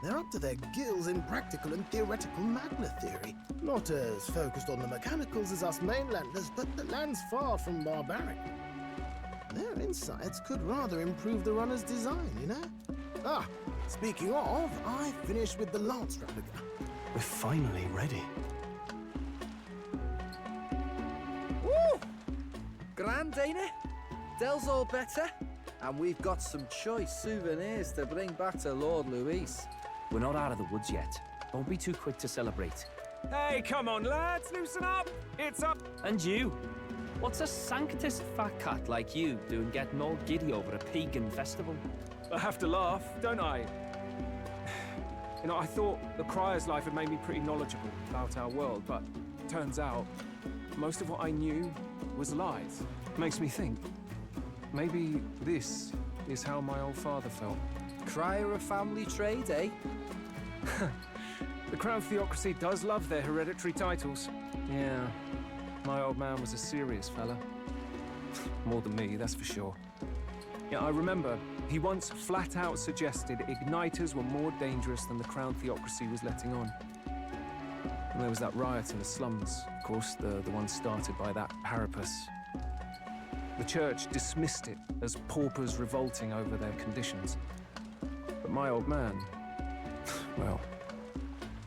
They're up to their gills in practical and theoretical magna theory. Not as focused on the mechanicals as us mainlanders, but the land's far from barbaric. Their insights could rather improve the runner's design, you know? Ah, speaking of, I finished with the lance replica. We're finally ready. Woo! Grand, ain't it? Del's all better, and we've got some choice souvenirs to bring back to Lord Luis. We're not out of the woods yet. Don't be too quick to celebrate. Hey, come on, lads, loosen up! It's up! And you? What's a sanctus fat cat like you doing getting all giddy over a pagan festival? I have to laugh, don't I? You know, I thought the Crier's life had made me pretty knowledgeable about our world, but turns out most of what I knew was lies. Makes me think, maybe this is how my old father felt. Crier of family trade, eh? The Crown Theocracy does love their hereditary titles. Yeah. My old man was a serious fella. More than me, that's for sure. Yeah, I remember he once flat out suggested igniters were more dangerous than the Crown theocracy was letting on. And there was that riot in the slums, of course, the one started by that Parapus. The church dismissed it as paupers revolting over their conditions. But my old man, well,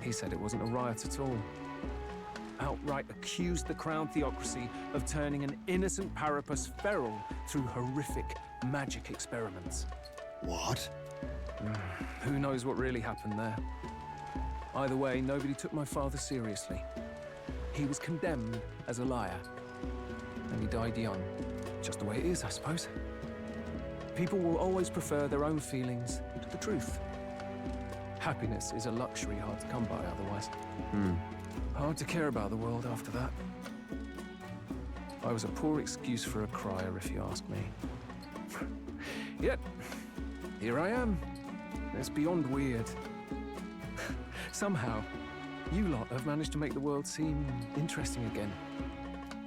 he said it wasn't a riot at all. Outright accused the Crown theocracy of turning an innocent Parapus feral through horrific magic experiments. What? Who knows what really happened there? Either way, nobody took my father seriously. He was condemned as a liar, and he died young. Just the way it is, I suppose. People will always prefer their own feelings to the truth. Happiness is a luxury hard to come by otherwise. Hard to care about the world after that. I was a poor excuse for a crier, if you ask me. Yet, here I am. It's beyond weird. Somehow, you lot have managed to make the world seem interesting again.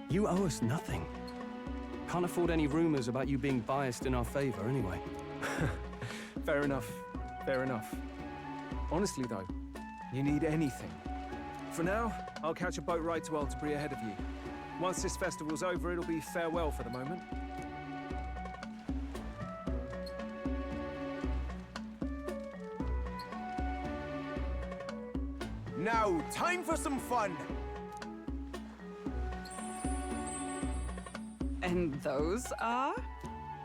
You owe us nothing. Can't afford any rumors about you being biased in our favor, anyway. Fair enough. Fair enough. Honestly, though, you need anything. For now, I'll catch a boat ride to Altabri ahead of you. Once this festival's over, it'll be farewell for the moment. Now, time for some fun! And those are?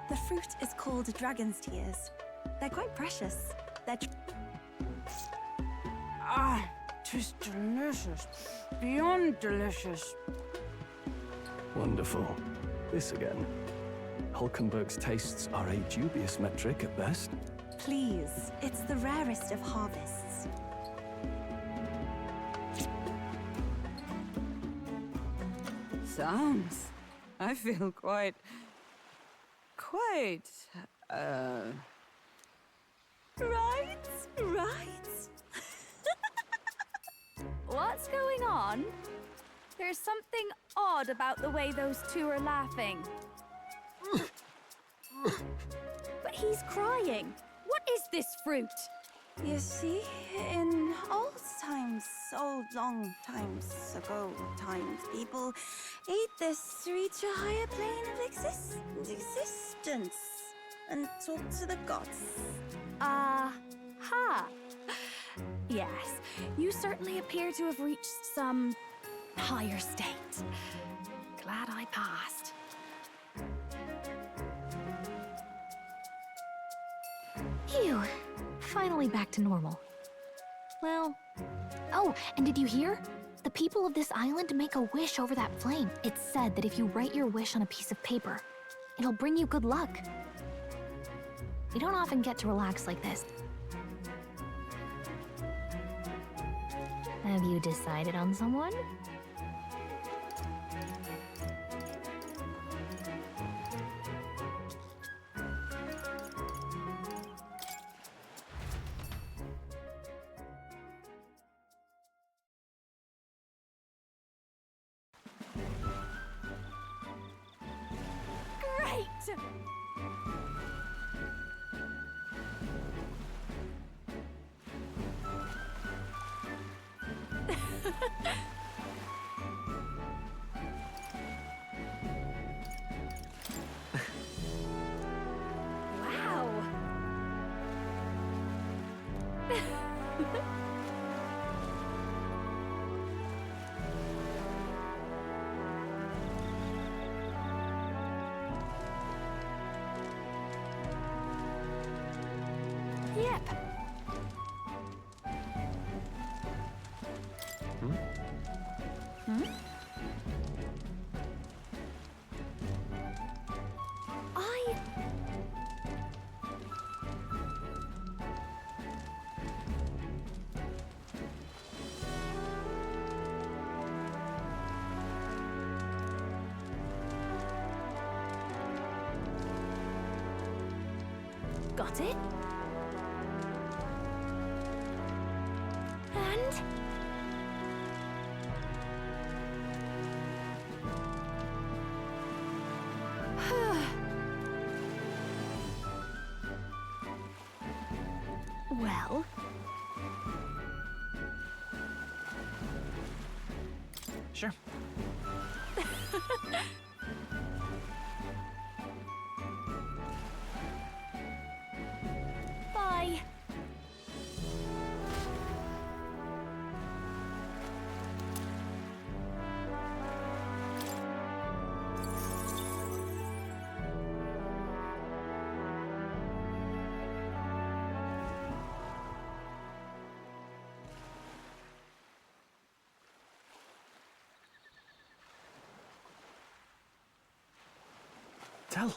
The fruit is called dragon's tears. They're quite precious. They're Tis delicious. Beyond delicious. Wonderful. This again. Hulkenberg's tastes are a dubious metric at best. Please, it's the rarest of harvests. Sounds. I feel quite... Right? What's going on? There's something odd about the way those two are laughing. But he's crying. What is this fruit? You see, in old times, so long times ago, people ate this to reach a higher plane of existence and talk to the gods. Ha! Yes, you certainly appear to have reached some higher state. Glad I passed. Phew. Finally back to normal. Well... Oh, and did you hear? The people of this island make a wish over that flame. It's said that if you write your wish on a piece of paper, it'll bring you good luck. You don't often get to relax like this. Have you decided on someone? Great! Wow! Yep. Got it? And... Well, Sure. Bye. Tell,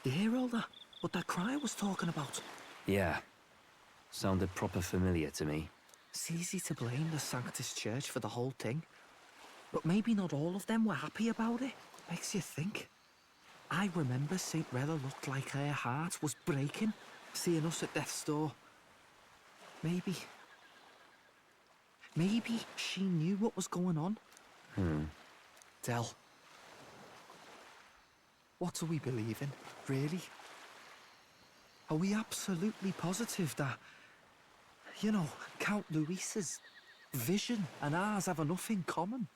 you hear all that? What that crier was talking about? Yeah. Sounded proper familiar to me. It's easy to blame the Sanctus Church for the whole thing. But maybe not all of them were happy about it. Makes you think. I remember St. Rella looked like her heart was breaking, seeing us at death's door. Maybe she knew what was going on. Del, what do we believe in, really? Are we absolutely positive that, you know, Count Luis's vision and ours have enough in common?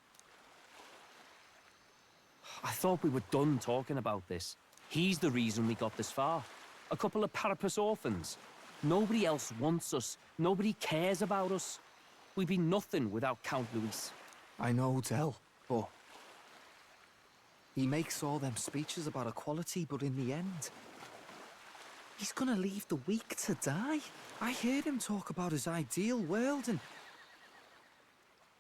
I thought we were done talking about this. He's the reason we got this far. A couple of Parapus orphans. Nobody else wants us. Nobody cares about us. We'd be nothing without Count Luis. I know, Del, but he makes all them speeches about equality, but in the end, he's gonna leave the weak to die. I heard him talk about his ideal world, and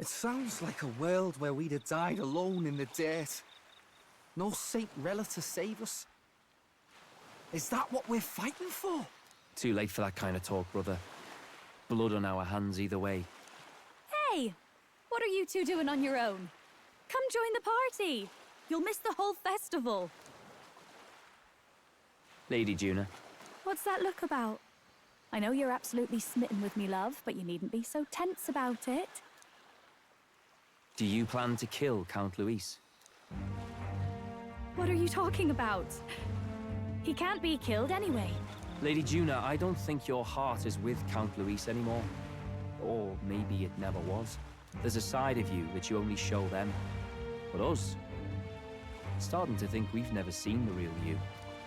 it sounds like a world where we'd have died alone in the dirt. No Saint Rella to save us. Is that what we're fighting for? Too late for that kind of talk, brother. Blood on our hands either way. Hey! What are you two doing on your own? Come join the party! You'll miss the whole festival. Lady Juna. What's that look about? I know you're absolutely smitten with me, love, but you needn't be so tense about it. Do you plan to kill Count Luis? What are you talking about? He can't be killed anyway. Lady Juna, I don't think your heart is with Count Luis anymore. Or maybe it never was. There's a side of you that you only show them. But us, starting to think we've never seen the real you.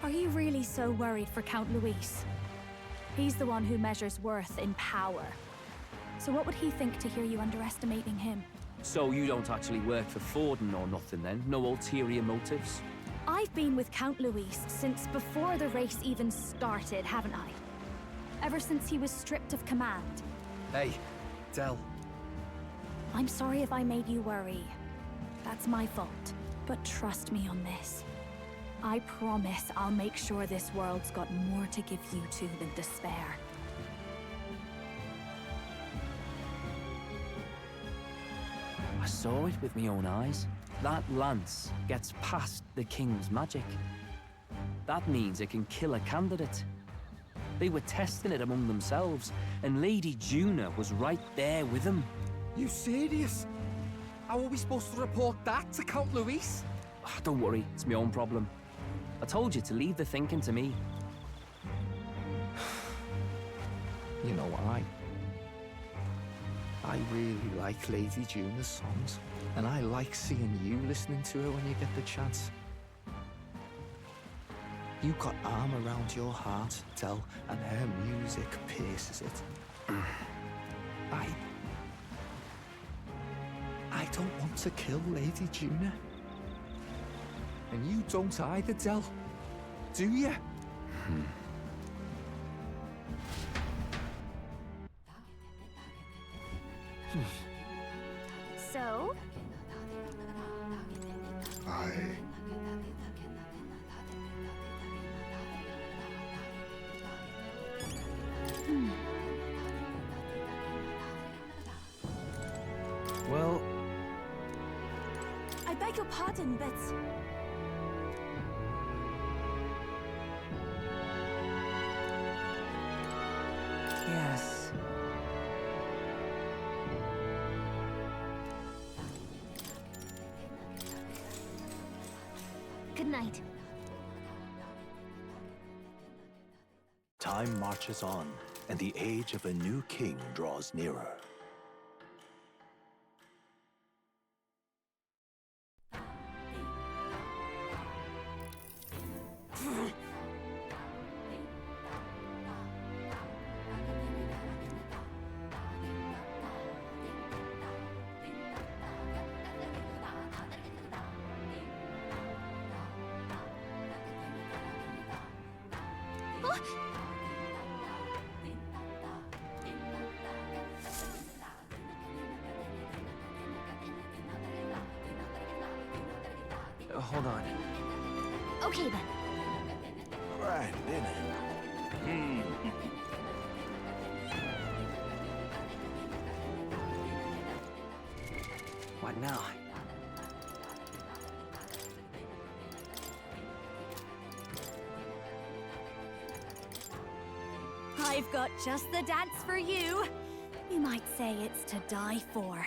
Are you really so worried for Count Luis? He's the one who measures worth in power. So what would he think to hear you underestimating him? So you don't actually work for Forden or nothing then? No ulterior motives? I've been with Count Luis since before the race even started, haven't I? Ever since he was stripped of command. Hey, Del. I'm sorry if I made you worry. That's my fault. But trust me on this. I promise I'll make sure this world's got more to give you two than despair. I saw it with my own eyes. That lance gets past the king's magic. That means it can kill a candidate. They were testing it among themselves, and Lady Juna was right there with them. You serious? How are we supposed to report that to Count Luis? Don't worry, it's my own problem. I told you to leave the thinking to me. You know, I really like Lady Juna's songs, and I like seeing you listening to her when you get the chance. You got arm around your heart, Del, and her music pierces it. I don't want to kill Lady Juna. And you don't either, Del. Do you? So? Well, I beg your pardon, but... yes. Good night. Time marches on, and the age of a new king draws nearer. Hold on. Okay then. Right, then. What now? I've got just the dance for you. You might say it's to die for.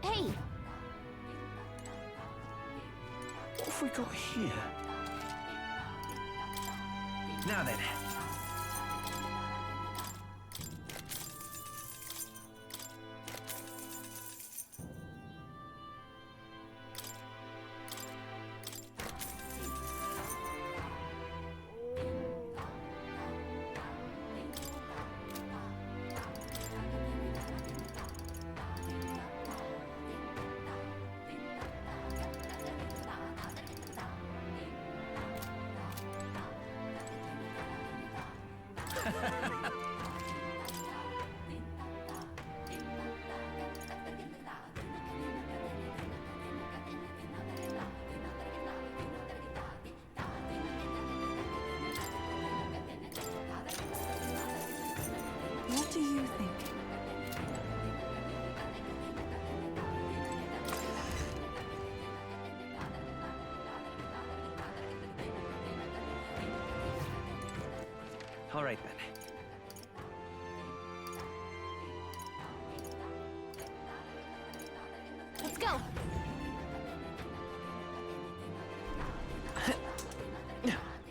Hey! What have we got here? Now then. What do you think? All right then. Let's go!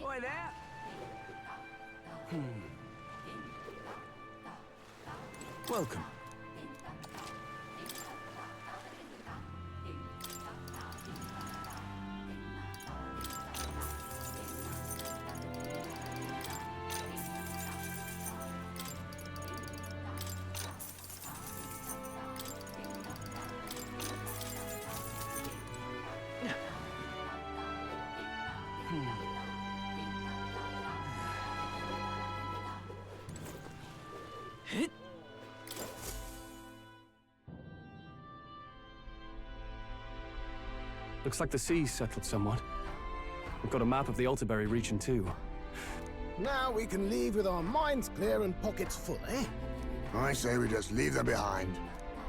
Oi there! Welcome. Looks like the sea's settled somewhat. We've got a map of the Altaberry region too. Now we can leave with our minds clear and pockets full, eh? I say we just leave them behind.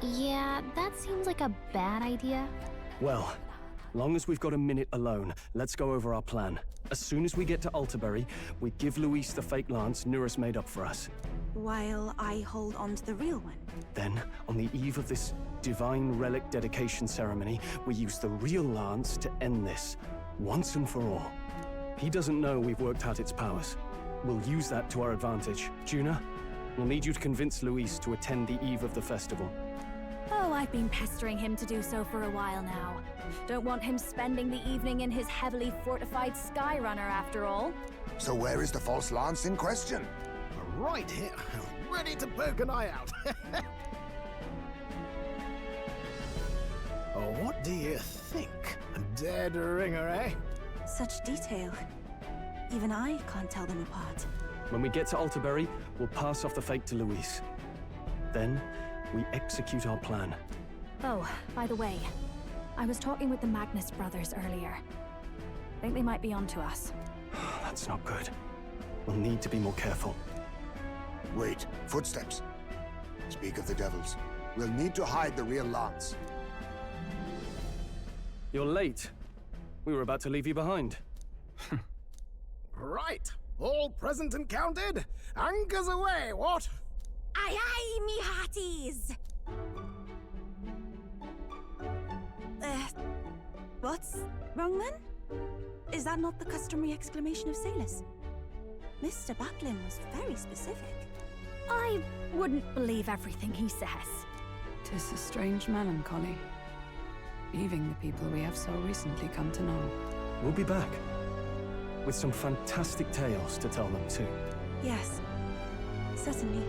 Yeah, that seems like a bad idea. Well, long as we've got a minute alone, let's go over our plan. As soon as we get to Altaberry, we give Luis the fake lance Nurus made up for us. While I hold on to the real one. Then, on the eve of this divine relic dedication ceremony, we use the real lance to end this, once and for all. He doesn't know we've worked out its powers. We'll use that to our advantage. Juna, we'll need you to convince Luis to attend the eve of the festival. Oh, I've been pestering him to do so for a while now. Don't want him spending the evening in his heavily fortified Skyrunner after all. So where is the false lance in question? Right here, ready to poke an eye out. Oh, what do you think? A dead ringer, eh? Such detail. Even I can't tell them apart. When we get to Altaberry, we'll pass off the fake to Luis. Then, we execute our plan. Oh, by the way, I was talking with the Magnus brothers earlier. Think they might be onto us. That's not good. We'll need to be more careful. Wait, footsteps. Speak of the devils. We'll need to hide the real Lance. You're late. We were about to leave you behind. Right. All present and counted? Anchors away, what? Aye, aye, me hearties! What's wrong then? Is that not the customary exclamation of sailors? Mr. Buckland was very specific. I wouldn't believe everything he says. 'Tis a strange melancholy, leaving the people we have so recently come to know. We'll be back. With some fantastic tales to tell them too. Yes, certainly.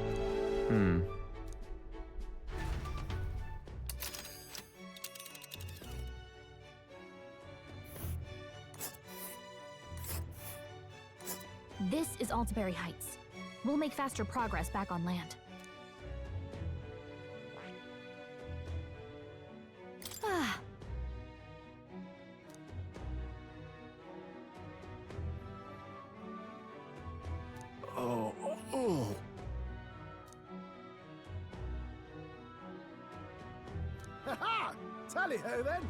This is Altaberry Heights. We'll make faster progress back on land. Ah. Oh. Ha-ha! Tally-ho, then!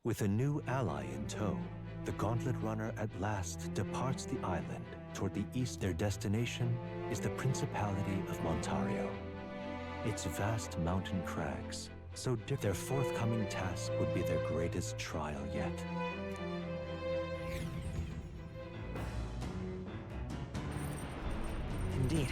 With a new ally in tow, the Gauntlet Runner at last departs the island toward the east. Their destination is the Principality of Montario. Its vast mountain crags, so different. Their forthcoming task would be their greatest trial yet. Indeed.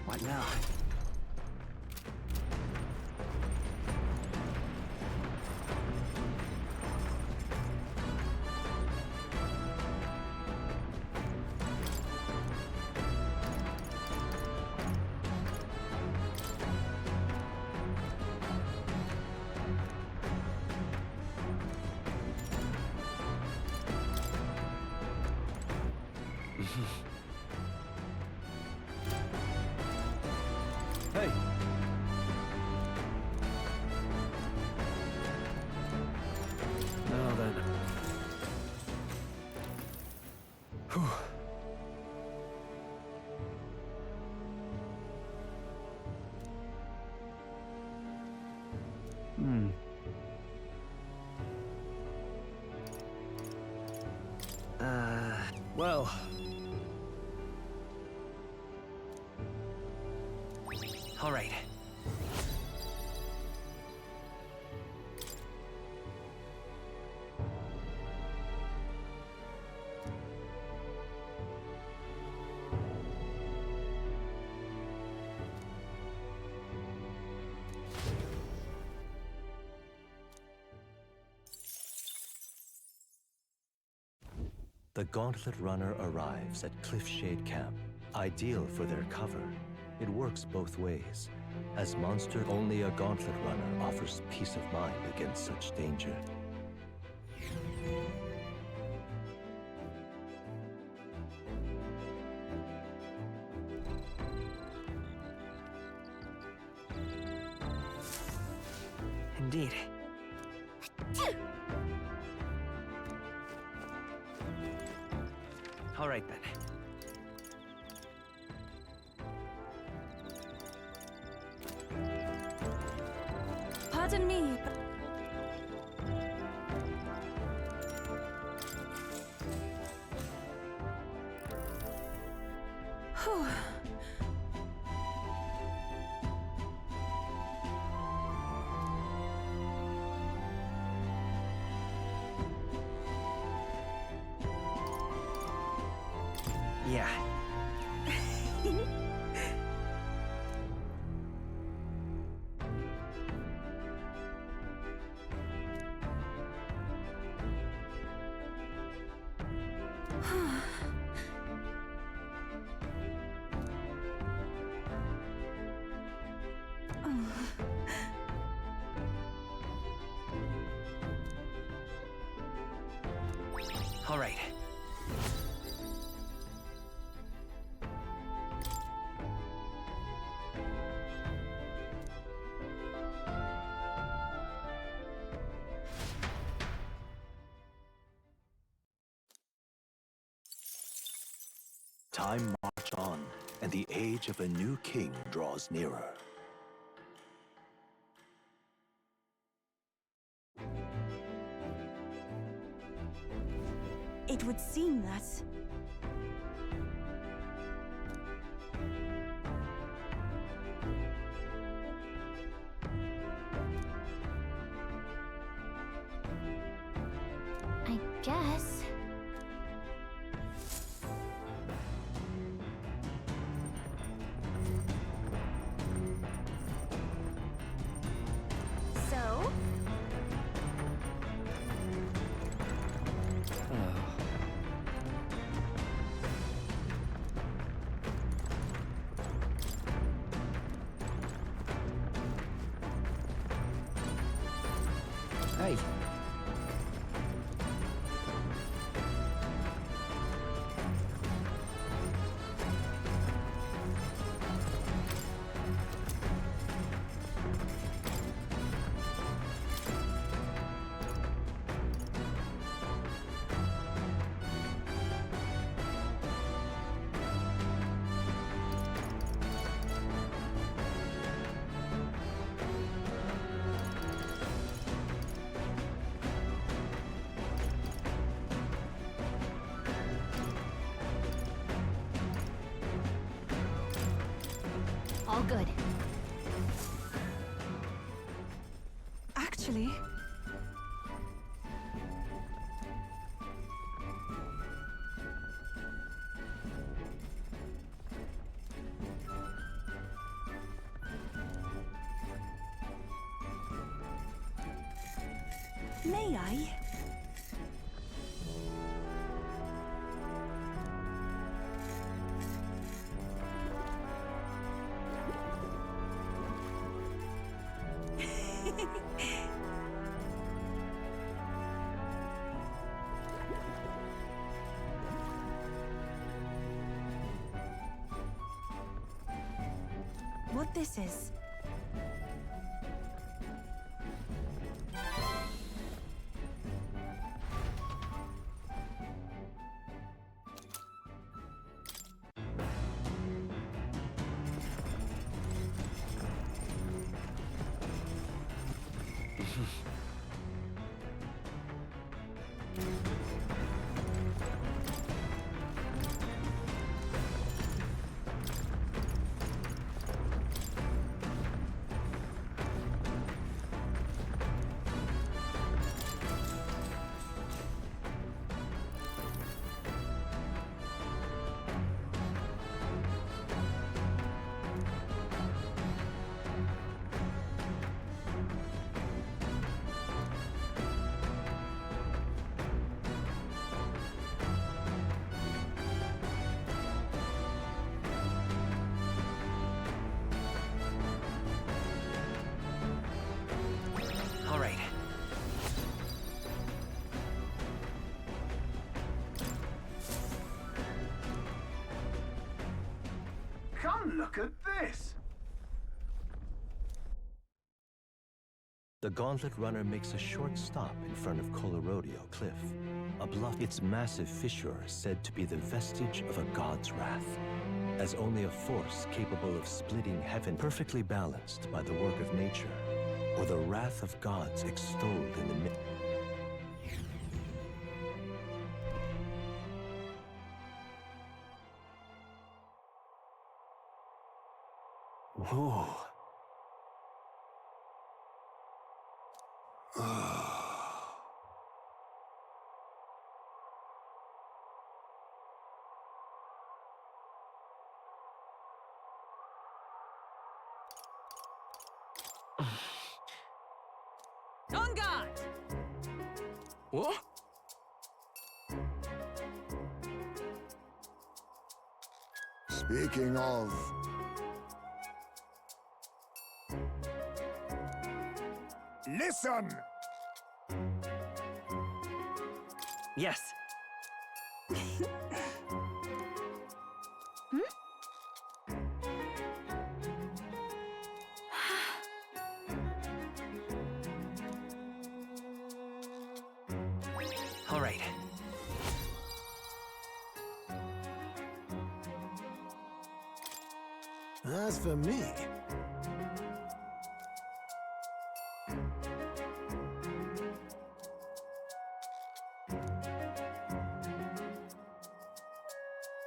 What now? Hey. Now then. Whew. Well. All right. The Gauntlet Runner arrives at Cliffshade Camp, ideal for their cover. It works both ways, as monster only a Gauntlet Runner offers peace of mind against such danger. Indeed. All right then. Pardon me, but... Whew. Yeah. All right. time march on, and the age of a new king draws nearer. It would seem that... I guess. So? Hey. All good. Actually... May I? What this is? All right. Come look at this! The Gauntlet Runner makes a short stop in front of Colorodeo Cliff, a bluff. Its massive fissure is said to be the vestige of a god's wrath, as only a force capable of splitting heaven, perfectly balanced by the work of nature, or the wrath of gods extolled in the myth. Whoa. On guard! What? Speaking of... Listen! Yes. All right. As for me,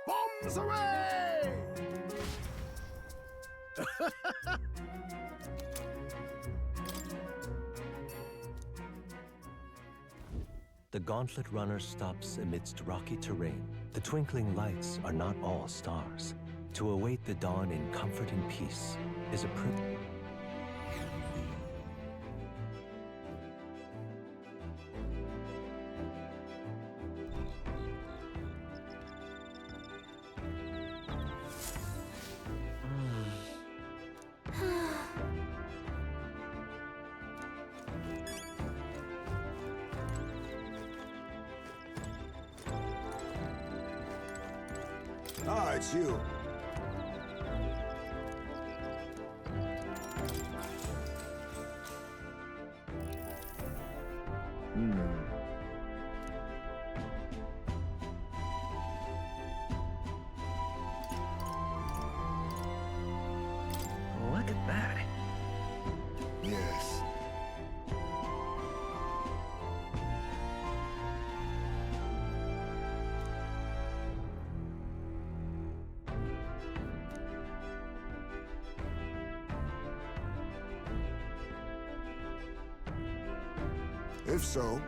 Bombs away! The Gauntlet Runner stops amidst rocky terrain. The twinkling lights are not all stars. To await the dawn in comfort and peace is a privilege. Ah, it's you. Look at that. Yes. If so,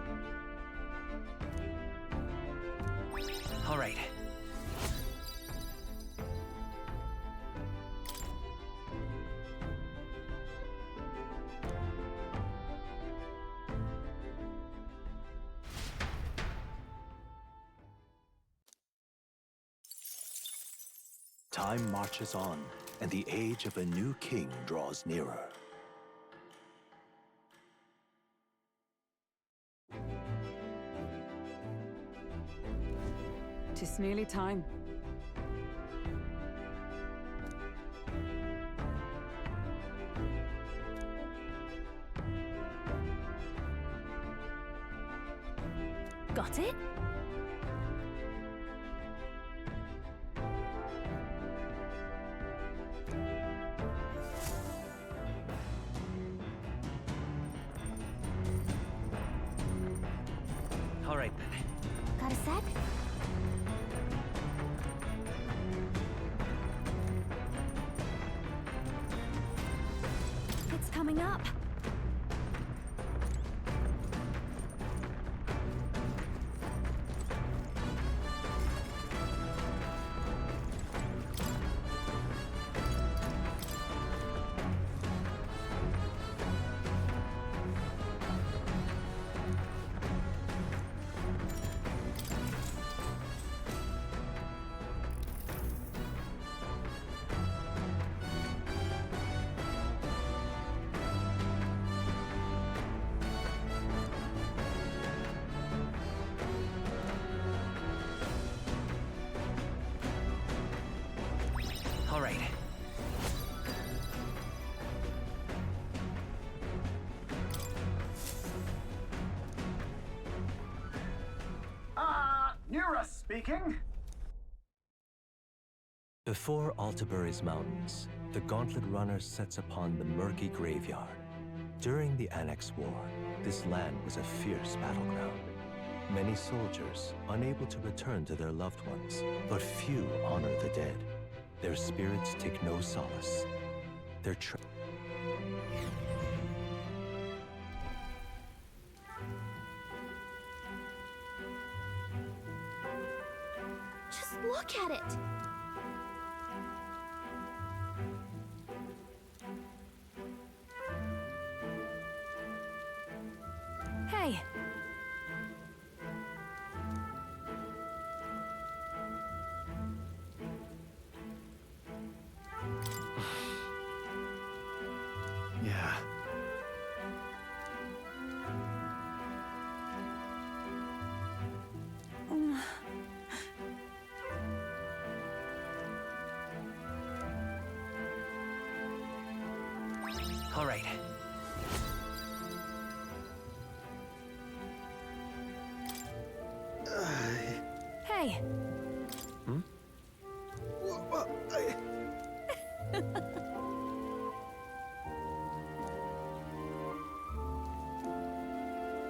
All right. Time marches on, and the age of a new king draws nearer. Tis nearly time. Got it? All right, then. Got a sec? It's coming up. All right. Nura speaking. Before Altabury's mountains, the Gauntlet Runner sets upon the murky graveyard. During the Annex War, this land was a fierce battleground. Many soldiers, unable to return to their loved ones, but few honor the dead. Their spirits take no solace. Their Just look at it! Hey! Yeah. All right. Hey! Well,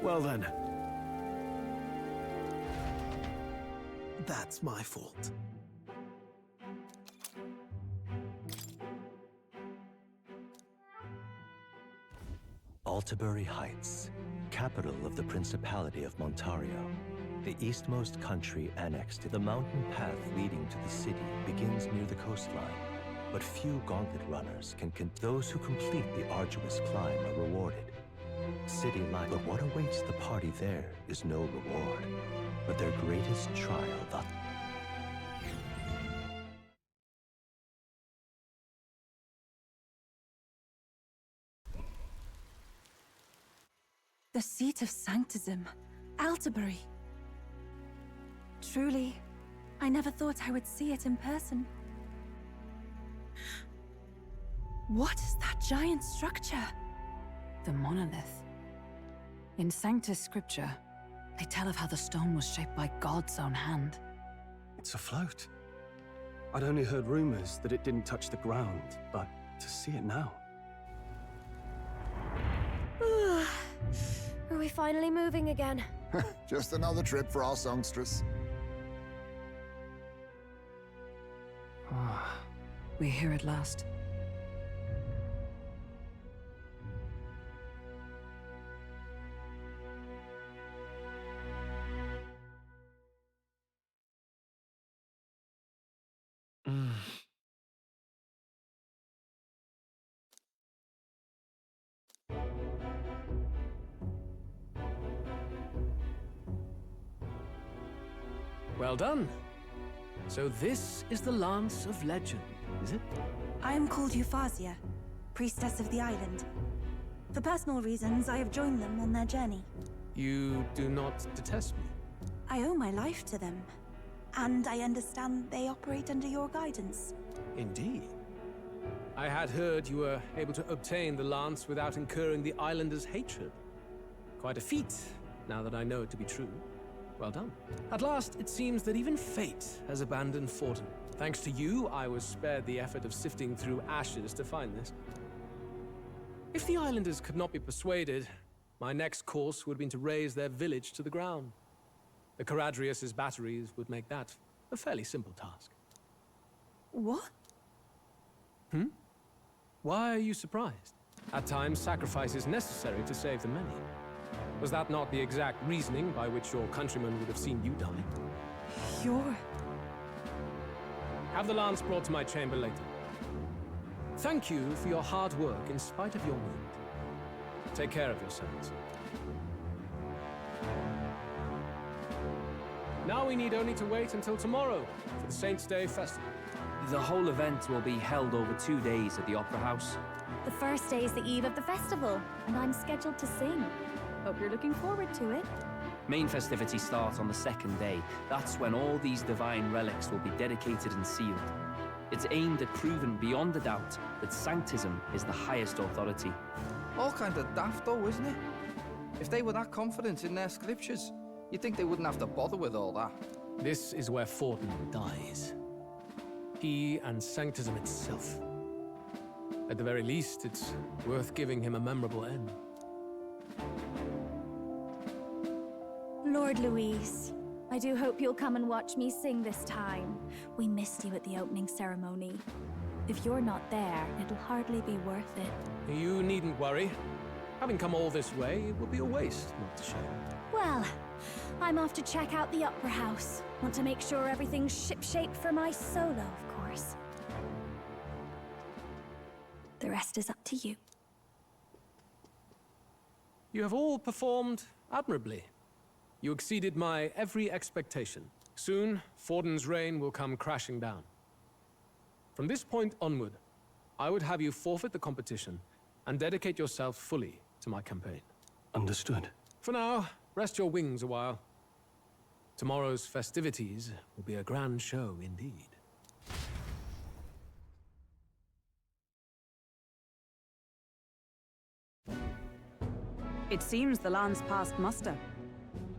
Well then. That's my fault. Altabury Heights, capital of the Principality of Montario. The eastmost country annexed to the mountain path leading to the city begins near the coastline, but few gauntlet runners can those who complete the arduous climb are rewarded. City life, but what awaits the party there is no reward, but their greatest trial. The seat of sanctism, Altabury. Truly, I never thought I would see it in person. What is that giant structure? The monolith. In Sanctus Scripture, they tell of how the stone was shaped by God's own hand. It's afloat. I'd only heard rumors that it didn't touch the ground, but to see it now. Are we finally moving again? Just another trip for our songstress. We're here at last. Well done. So this is the Lance of Legend, is it? I am called Euphrasia, priestess of the island. For personal reasons, I have joined them on their journey. You do not detest me? I owe my life to them, and I understand they operate under your guidance. Indeed. I had heard you were able to obtain the lance without incurring the islanders' hatred. Quite a feat, now that I know it to be true. Well done. At last, it seems that even fate has abandoned Fortin. Thanks to you, I was spared the effort of sifting through ashes to find this. If the islanders could not be persuaded, my next course would have been to raze their village to the ground. The Caradrius' batteries would make that a fairly simple task. What? Why are you surprised? At times, sacrifice is necessary to save the many. Was that not the exact reasoning by which your countrymen would have seen you die? You're... Have the lance brought to my chamber later. Thank you for your hard work in spite of your wound. Take care of yourselves. Now we need only to wait until tomorrow for the Saints' Day festival. The whole event will be held over 2 days at the Opera House. The first day is the eve of the festival, and I'm scheduled to sing. Hope you're looking forward to it. Main festivities start on the second day. That's when all these divine relics will be dedicated and sealed. It's aimed at proving beyond a doubt that Sanctism is the highest authority. All kind of daft though, isn't it? If they were that confident in their scriptures, you'd think they wouldn't have to bother with all that. This is where Fortin dies. He and Sanctism itself. At the very least, it's worth giving him a memorable end. Lord Louise, I do hope you'll come and watch me sing this time. We missed you at the opening ceremony. If you're not there, it'll hardly be worth it. You needn't worry. Having come all this way, it would be a waste not to show. Well, I'm off to check out the Opera House. Want to make sure everything's shipshape for my solo, of course. The rest is up to you. You have all performed admirably. You exceeded my every expectation. Soon, Fortin's reign will come crashing down. From this point onward, I would have you forfeit the competition and dedicate yourself fully to my campaign. Understood. For now, rest your wings a while. Tomorrow's festivities will be a grand show indeed. It seems the lance passed muster.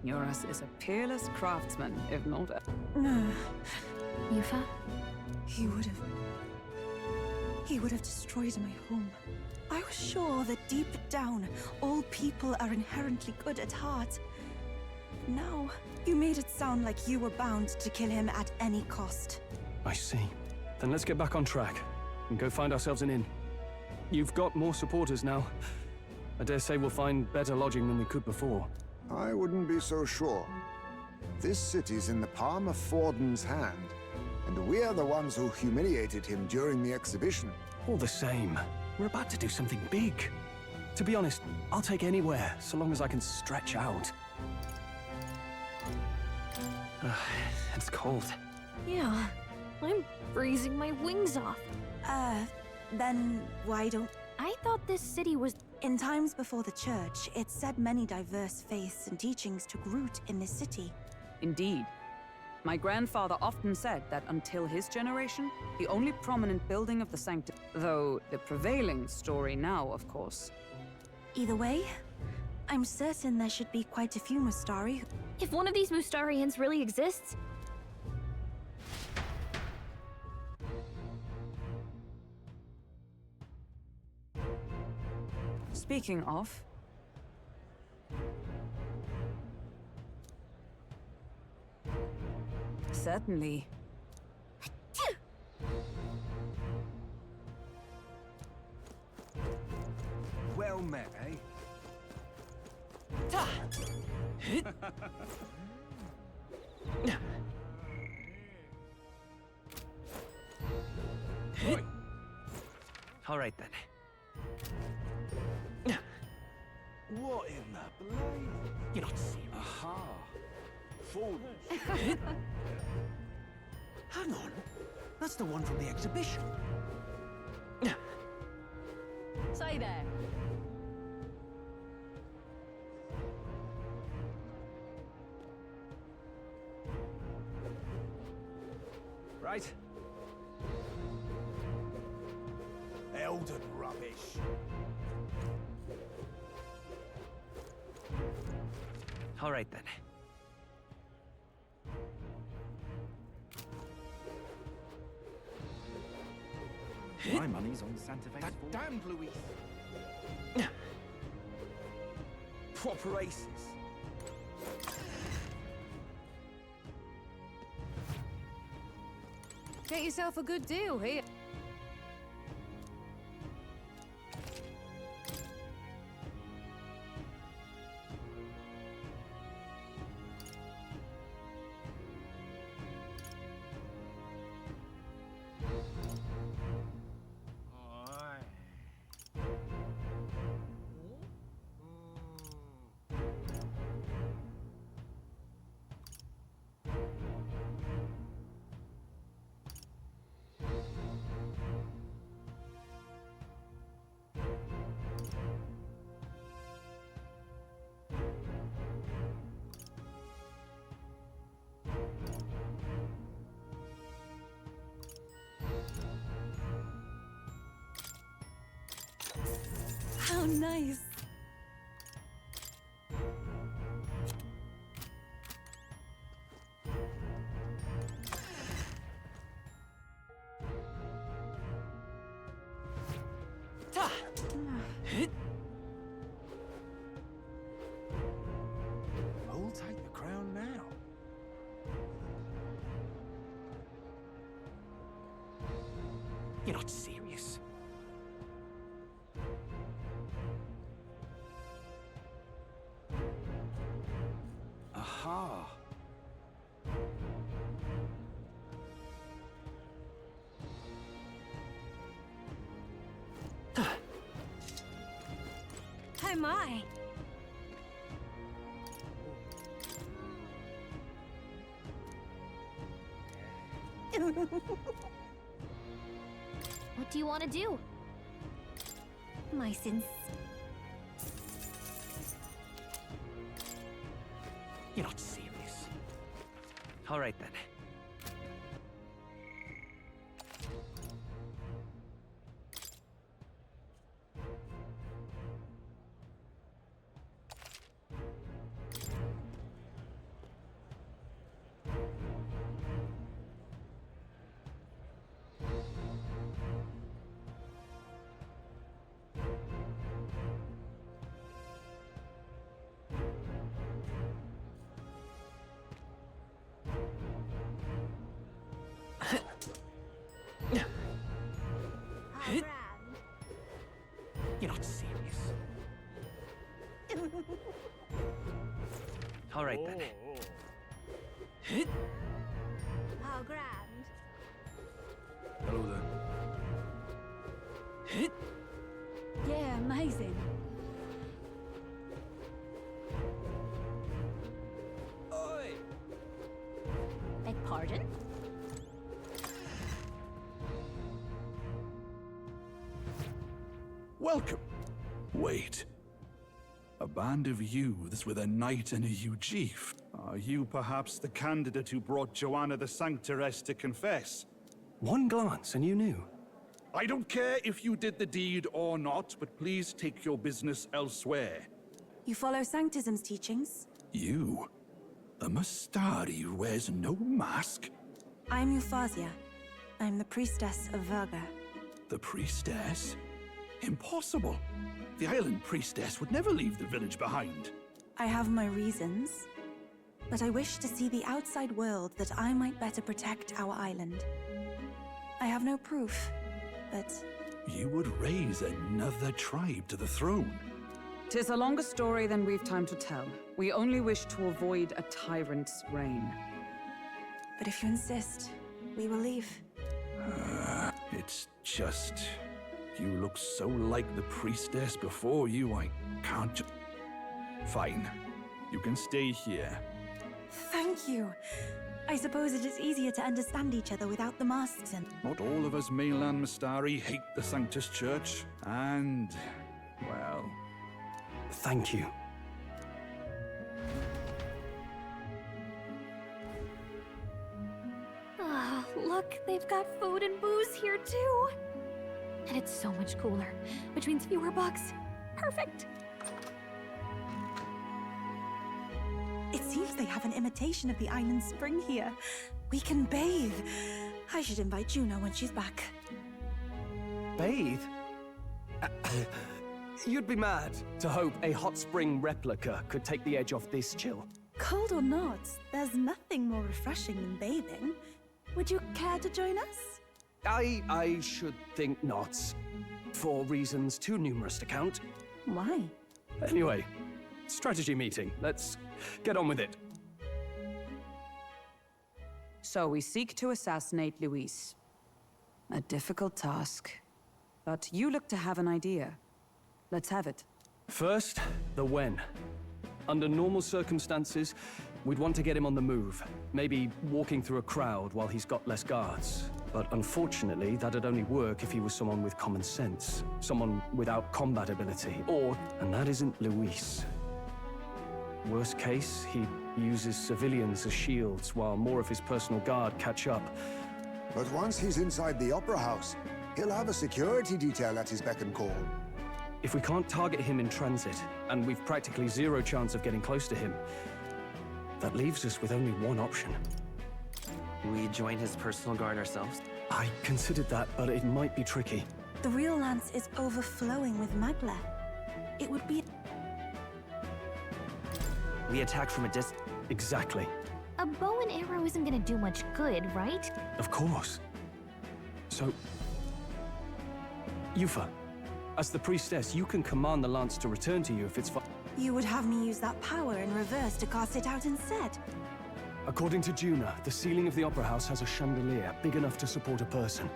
Eurus is a peerless craftsman, if not a... Yufa? He would have... he would have destroyed my home. I was sure that deep down, all people are inherently good at heart. Now, you made it sound like you were bound to kill him at any cost. I see. Then let's get back on track and go find ourselves an inn. You've got more supporters now. I dare say we'll find better lodging than we could before. I wouldn't be so sure. This city's in the palm of Forden's hand, and we're the ones who humiliated him during the exhibition. All the same, we're about to do something big. To be honest, I'll take anywhere, so long as I can stretch out. It's cold. Yeah, I'm freezing my wings off. Then why don't... I thought this city was... In times before the church, it said many diverse faiths and teachings took root in this city. Indeed. My grandfather often said that until his generation, the only prominent building of the sanctum, though the prevailing story now, of course. Either way, I'm certain there should be quite a few Mustari. If one of these Mustarians really exists... Speaking of... Certainly. Well met, eh? All right then. What in the blade? You're not serious. Aha. Fool. Hang on. That's the one from the exhibition. Say there. Right. Elden rubbish. All right then. My money's on Santa Fe. That damned Luis. Proper aces. Get yourself a good deal here. How nice. Who'll take the crown now? You're not serious. Aha. Oh my. What do you want to do? My sins. You're not serious. All right then. All right, then. How grand. Hello there. Yeah, amazing. Oi! Beg pardon? Welcome. Wait. A band of youths with a knight and a chief. Are you perhaps the candidate who brought Joanna the Sanctoress to confess? One glance and you knew. I don't care if you did the deed or not, but please take your business elsewhere. You follow Sanctism's teachings? You? A Mastari who wears no mask? I'm Euphazia. I'm the priestess of Verga. The priestess? Impossible. The island priestess would never leave the village behind. I have my reasons, but I wish to see the outside world that I might better protect our island. I have no proof, but... You would raise another tribe to the throne. 'Tis a longer story than we've time to tell. We only wish to avoid a tyrant's reign. But if you insist, we will leave. It's just... You look so like the priestess before you, I can't Fine. You can stay here. Thank you. I suppose it is easier to understand each other without the masks and... Not all of us mainland Mastari hate the Sanctus Church, and... well... Thank you. Ah, look, they've got food and booze here too. And it's so much cooler, which means fewer bugs. Perfect! It seems they have an imitation of the island spring here. We can bathe. I should invite Juno when she's back. Bathe? You'd be mad to hope a hot spring replica could take the edge off this chill. Cold or not, there's nothing more refreshing than bathing. Would you care to join us? I should think not. For reasons too numerous to count. Why? Anyway, strategy meeting. Let's get on with it. So we seek to assassinate Luis. A difficult task. But you look to have an idea. Let's have it. First, the when. Under normal circumstances, we'd want to get him on the move. Maybe walking through a crowd while he's got less guards. But unfortunately, that'd only work if he was someone with common sense. Someone without combat ability. And that isn't Luis. Worst case, he uses civilians as shields while more of his personal guard catch up. But once he's inside the Opera House, he'll have a security detail at his beck and call. If we can't target him in transit, and we've practically zero chance of getting close to him, that leaves us with only one option. We join his personal guard ourselves? I considered that, but it might be tricky. The real lance is overflowing with magla. It would be... We attack from a distance. Exactly. A bow and arrow isn't gonna do much good, right? Of course. So... Yufa, as the priestess, you can command the lance to return to you if it's You would have me use that power in reverse to cast it out instead. According to Juna, the ceiling of the Opera House has a chandelier big enough to support a person.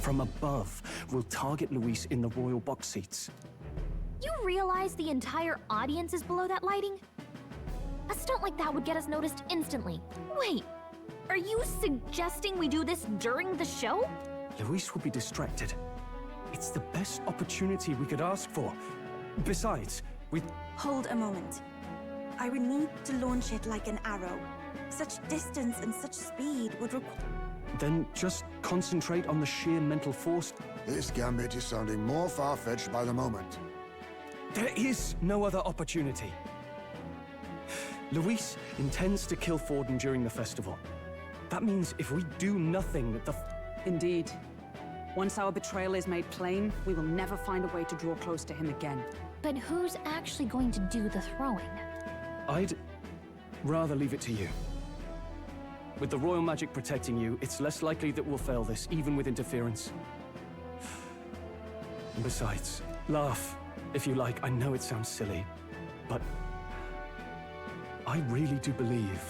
From above, we'll target Luis in the royal box seats. You realize the entire audience is below that lighting? A stunt like that would get us noticed instantly. Wait, are you suggesting we do this during the show? Luis will be distracted. It's the best opportunity we could ask for. Besides, we... Hold a moment. I would need to launch it like an arrow. Such distance and such speed would require... Then just concentrate on the sheer mental force. This gambit is sounding more far-fetched by the moment. There is no other opportunity. Luis intends to kill Forden during the festival. That means if we do nothing, the... Indeed. Once our betrayal is made plain, we will never find a way to draw close to him again. But who's actually going to do the throwing? I'd rather leave it to you. With the royal magic protecting you, it's less likely that we'll fail this, even with interference. And besides, laugh if you like. I know it sounds silly, but I really do believe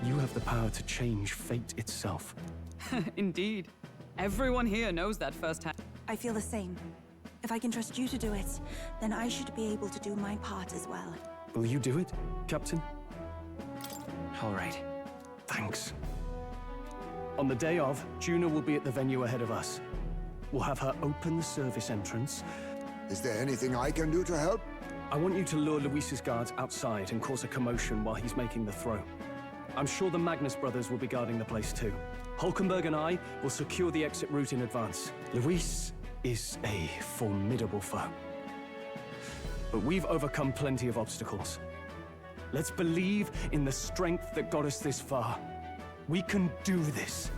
you have the power to change fate itself. Indeed. Everyone here knows that firsthand. I feel the same. If I can trust you to do it, then I should be able to do my part as well. Will you do it, Captain? All right. Thanks. On the day of, Juna will be at the venue ahead of us. We'll have her open the service entrance. Is there anything I can do to help? I want you to lure Luis's guards outside and cause a commotion while he's making the throw. I'm sure the Magnus brothers will be guarding the place too. Hulkenberg and I will secure the exit route in advance. Luis is a formidable foe. But we've overcome plenty of obstacles. Let's believe in the strength that got us this far. We can do this.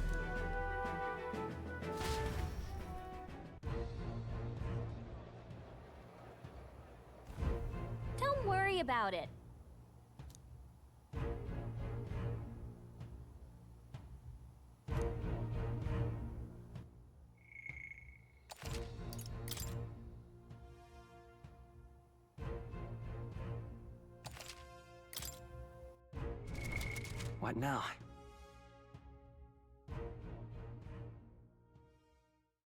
Don't worry about it. What now?